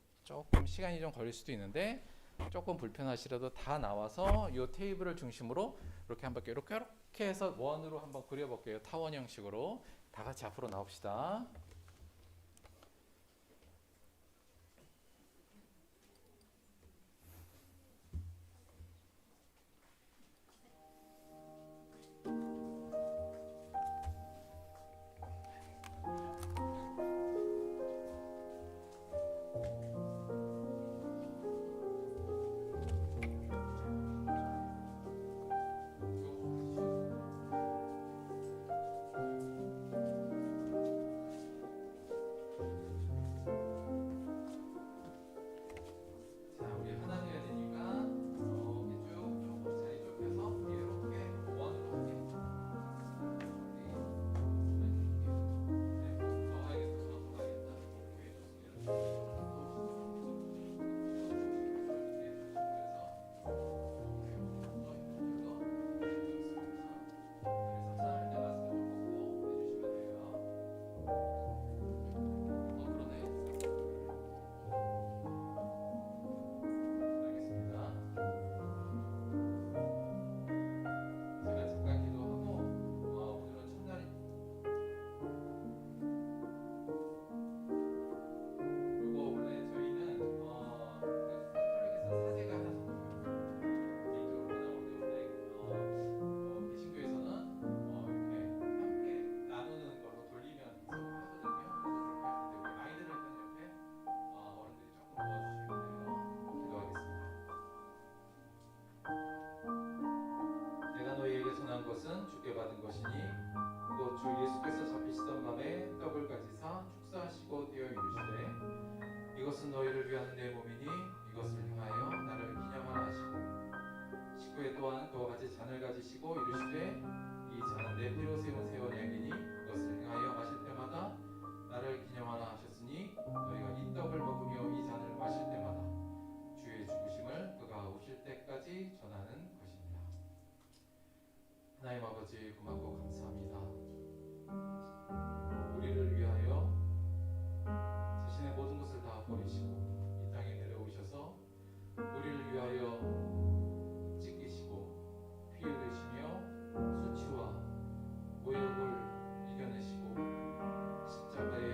시간이 좀 걸릴 수도 있는데, 조금 불편하시라도 다 나와서 이 테이블을 중심으로 이렇게 한 바퀴 이렇게 해서 원으로 한번 그려볼게요. 타원 형식으로 다 같이 앞으로 나옵시다. 것은 주께 받은 것이니 또 주 예수께서 잡히시던 밤에 떡을 가지사 축사하시고 떼어 이르시되 이것은 너희를 위한 내 몸이니 이것을 행하여 나를 기념하라 하시고, 식후에 또한 그와 같이 잔을 가지시고 이르시되 이 잔은 내 피로 세운 새 언약이니 이것을 행하여 마실 때마다 나를 기념하라 하셨으니 너희가 이 떡을 먹으며 이 잔을 마실 때마다 주의 죽으심을 그가 오실 때까지 전하는 것입니다. 하나님 아버지, 고맙고 감사합니다. 우리를 위하여 자신의 모든 것을 다 버리시고 이 땅에 내려오셔서 우리를 위하여 찢기시고 피 흘리시며 수치와 모욕을 이겨내시고 십자가의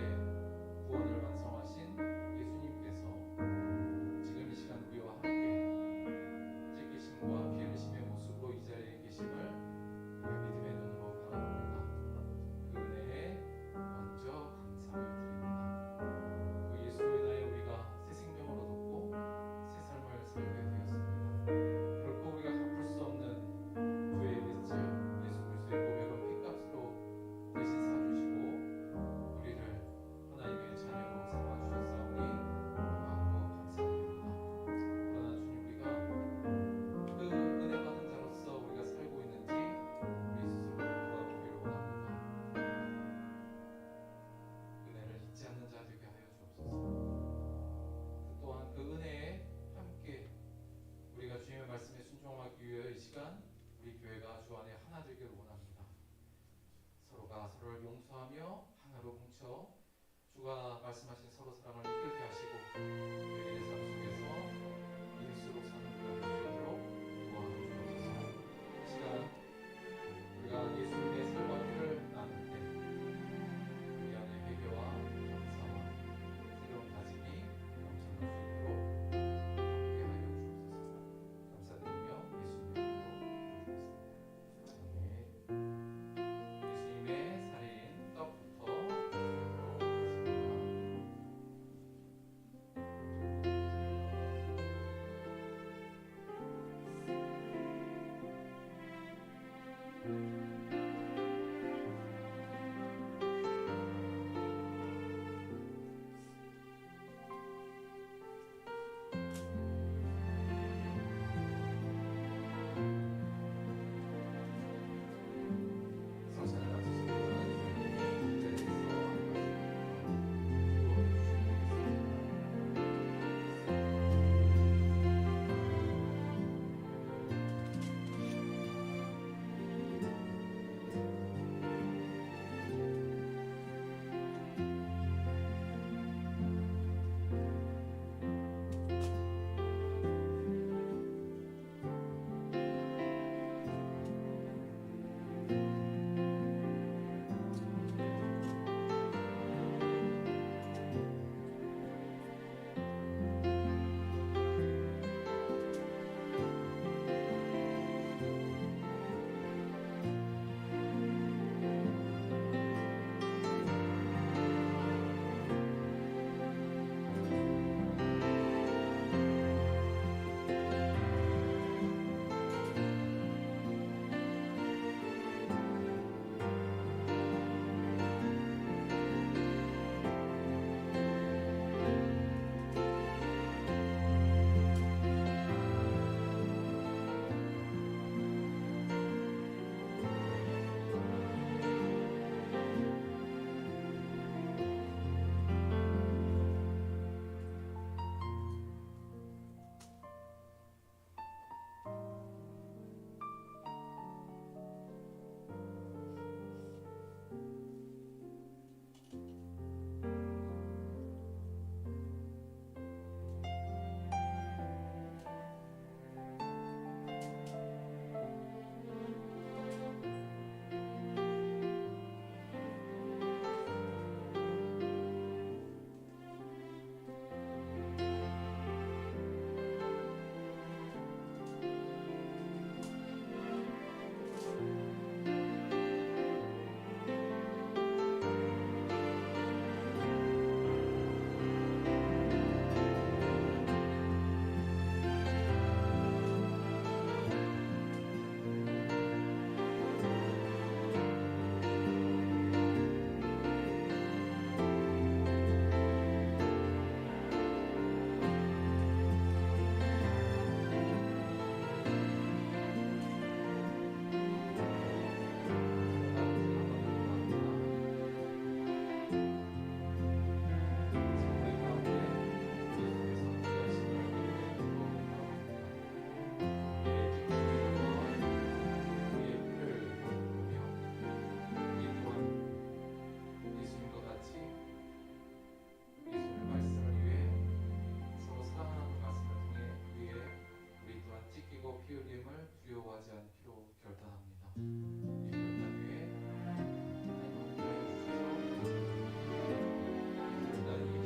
구원을 완성하신 예수님께서 지금 이 시간 우리와 함께 찢기심과 피 흘리심의 모습으로 이 자리에 계심을 믿음의 눈으로 바라봅니다. 그 은혜에 먼저 감사를 드립니다. 그 예수로 인하여 우리가 새 생명을 얻었고 새 삶을 살게 되었습니다. 결코 우리가 갚을 수 없는 주의 빚을 예수 그리스도의 보배로 피값으로 대신 사주시고 우리를 하나님의 자녀로 삼아주셨사오니 고맙고 감사드립니다. 그러나 주님, 우리가 그 은혜 받은 자로서 우리가 살고 있는지 우리 스스로 돌아보기를 원합니다. 은혜를 잊지 않는 자 되게 하여 주옵소서. 또한 그 은혜에 함께 우리가 주님의 말씀에 순종하기 위해 이 시간 우리 교회가 주 안에 하나 되기를 원합니다. 서로가 서로를 용서하며 하나로 뭉쳐 주가 말씀하신 서로 사랑을 이끌게 하시고 우리의 삶 속에서 예수로 사는 우리가 될 수 있도록 도와주옵소서. 이 시간 우리가 예수님의 삶과 피를 나눌 때 우리 안에 회개와 감사와 새로운 다짐이 넘쳐날 수 있도록 함께하여 주옵소서. 감사드리며 예수님의 이름으로 기도드렸습니다. 예수님의 살인 떡부터 드리도록 하겠습니다. 성찬을 마치신 분은 이 자리에서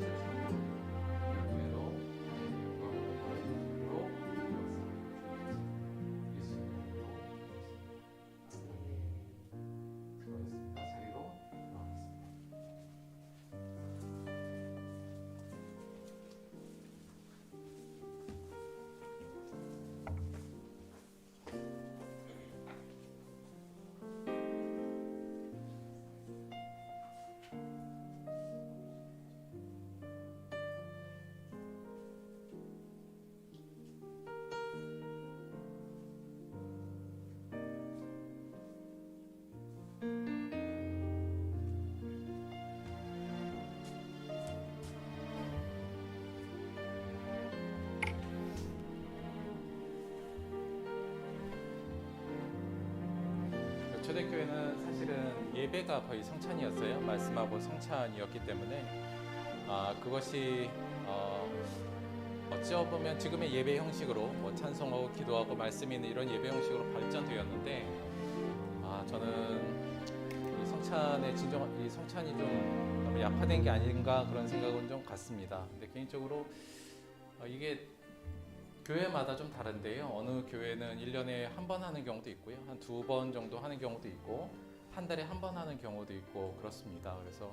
초대교회는 사실은 예배가 거의 성찬이었어요. 말씀하고 성찬이었기 때문에 그것이 어찌 보면 지금의 예배 형식으로 뭐 찬송하고 기도하고 말씀이 있는 이런 예배 형식으로 발전되었는데, 저는 이 성찬의 이 성찬이 좀 너무 약화된 게 아닌가 그런 생각은 좀 같습니다. 근데 개인적으로 이게 교회마다 좀 다른데요. 어느 교회는 1년에 한 번 하는 경우도 있고요. 한 2번 정도 하는 경우도 있고, 한 달에 한 번 하는 경우도 있고 그렇습니다. 그래서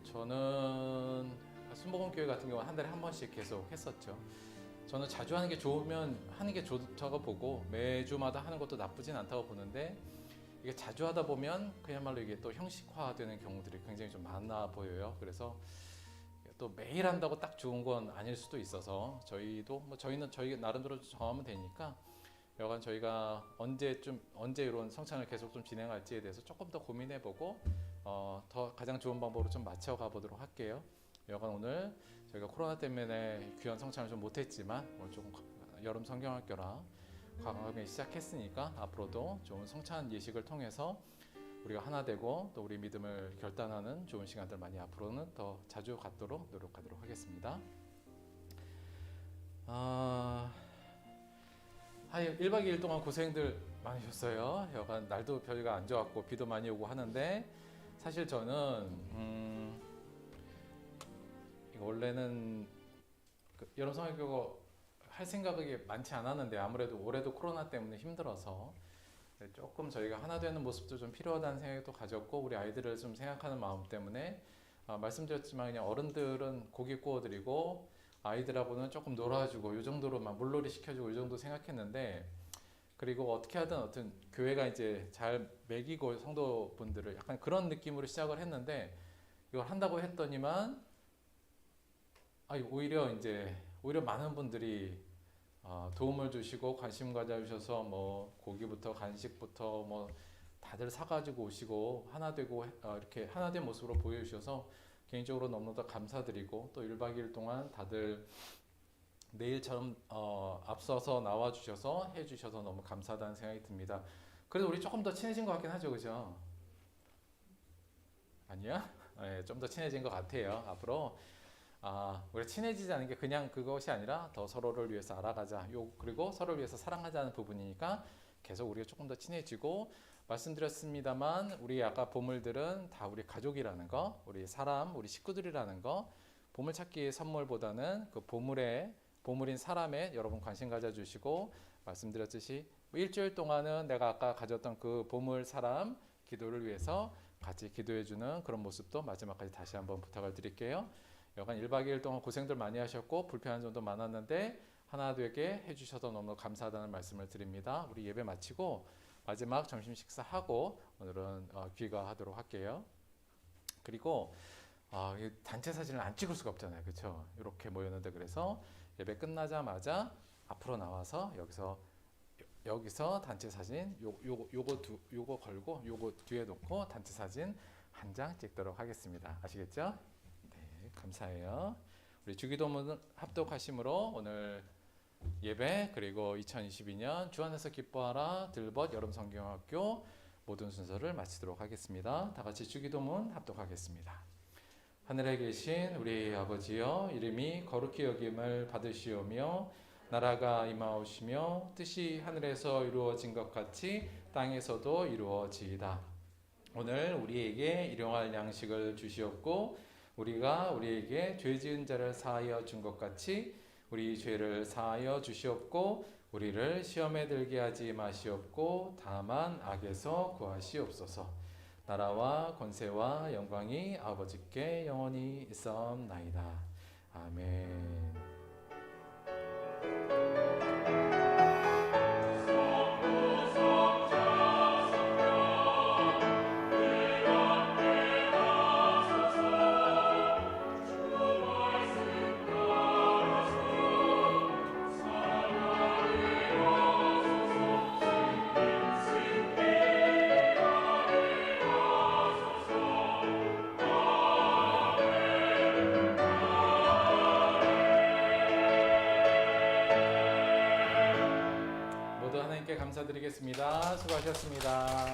저는 순복음교회 같은 경우는 한 달에 한 번씩 계속 했었죠. 저는 자주 하는 게 좋으면 하는 게 좋다고 보고 매주마다 하는 것도 나쁘진 않다고 보는데, 이게 자주 하다 보면 그야말로 이게 또 형식화되는 경우들이 굉장히 좀 많아 보여요. 그래서 또 매일 한다고 딱 좋은 건 아닐 수도 있어서 저희는 저희 나름대로 정하면 되니까, 여간 저희가 언제 이런 성찬을 계속 좀 진행할지에 대해서 조금 더 고민해보고 더 가장 좋은 방법으로 좀 맞춰가 보도록 할게요. 여간 오늘 저희가 코로나 때문에 귀한 성찬을 좀 못했지만 오늘 조금 여름 성경학교라 과감하게 시작했으니까 앞으로도 좋은 성찬 예식을 통해서 우리가 하나 되고 또 우리 믿음을 결단하는 좋은 시간들 많이 앞으로는 더 자주 갖도록 노력하도록 하겠습니다. 1박 2일 동안 고생들 많으셨어요. 여간 날도 별이가 안 좋았고 비도 많이 오고 하는데, 사실 저는 원래는 여름 성경학교 할 생각이 많지 않았는데, 아무래도 올해도 코로나 때문에 힘들어서 조금 저희가 하나 되는 모습도 좀 필요하다는 생각도 가졌고, 우리 아이들을 좀 생각하는 마음 때문에 말씀드렸지만 그냥 어른들은 고기 구워드리고 아이들하고는 조금 놀아주고 이 정도로만 물놀이 시켜주고 이 정도 생각했는데, 그리고 어떻게 하든 교회가 이제 잘 먹이고 성도분들을 약간 그런 느낌으로 시작을 했는데, 이걸 한다고 했더니만 오히려 많은 분들이 도움을 주시고 관심 가져주셔서 뭐 고기부터 간식부터 뭐 다들 사가지고 오시고 하나 되고 이렇게 하나 된 모습으로 보여주셔서 개인적으로 너무나 감사드리고, 또 1박 2일 동안 다들 내일처럼 앞서서 나와주셔서 해주셔서 너무 감사하다는 생각이 듭니다. 그래도 우리 조금 더 친해진 것 같긴 하죠, 그죠? 아니야? 네, 좀 더 친해진 것 같아요. 앞으로 우리가 친해지자는 게 그냥 그것이 아니라 더 서로를 위해서 알아가자, 그리고 서로를 위해서 사랑하자는 부분이니까 계속 우리가 조금 더 친해지고, 말씀드렸습니다만 우리 아까 보물들은 다 우리 가족이라는 거, 우리 식구들이라는 거, 보물찾기의 선물보다는 그 보물인 사람에 여러분 관심 가져주시고, 말씀드렸듯이 일주일 동안은 내가 아까 가졌던 그 보물 사람 기도를 위해서 같이 기도해주는 그런 모습도 마지막까지 다시 한번 부탁을 드릴게요. 여간 1박 2일 동안 고생들 많이 하셨고 불편한 점도 많았는데 하나 되게 해주셔서 너무 감사하다는 말씀을 드립니다. 우리 예배 마치고 마지막 점심 식사하고 오늘은 귀가하도록 할게요. 그리고 단체 사진을 안 찍을 수가 없잖아요, 그렇죠? 이렇게 모였는데, 그래서 예배 끝나자마자 앞으로 나와서 여기서 단체 사진 요거 걸고 요거 뒤에 놓고 단체 사진 한 장 찍도록 하겠습니다. 아시겠죠? 네, 감사해요. 우리 주기도문 합독하심으로 오늘 예배, 그리고 2022년 주 안에서 기뻐하라 들벗 여름 성경학교 모든 순서를 마치도록 하겠습니다. 다 같이 주기도문 합독하겠습니다. 하늘에 계신 우리 아버지여, 이름이 거룩히 여김을 받으시오며 나라가 임하오시며 뜻이 하늘에서 이루어진 것 같이 땅에서도 이루어지이다. 오늘 우리에게 일용할 양식을 주시옵고 우리가 우리에게 죄 지은 자를 사하여 준 것 같이 우리 죄를 사하여 주시옵고 우리를 시험에 들게 하지 마시옵고 다만 악에서 구하시옵소서. 나라와 권세와 영광이 아버지께 영원히 있사옵나이다. 아멘. 모두 하나님께 감사드리겠습니다. 수고하셨습니다.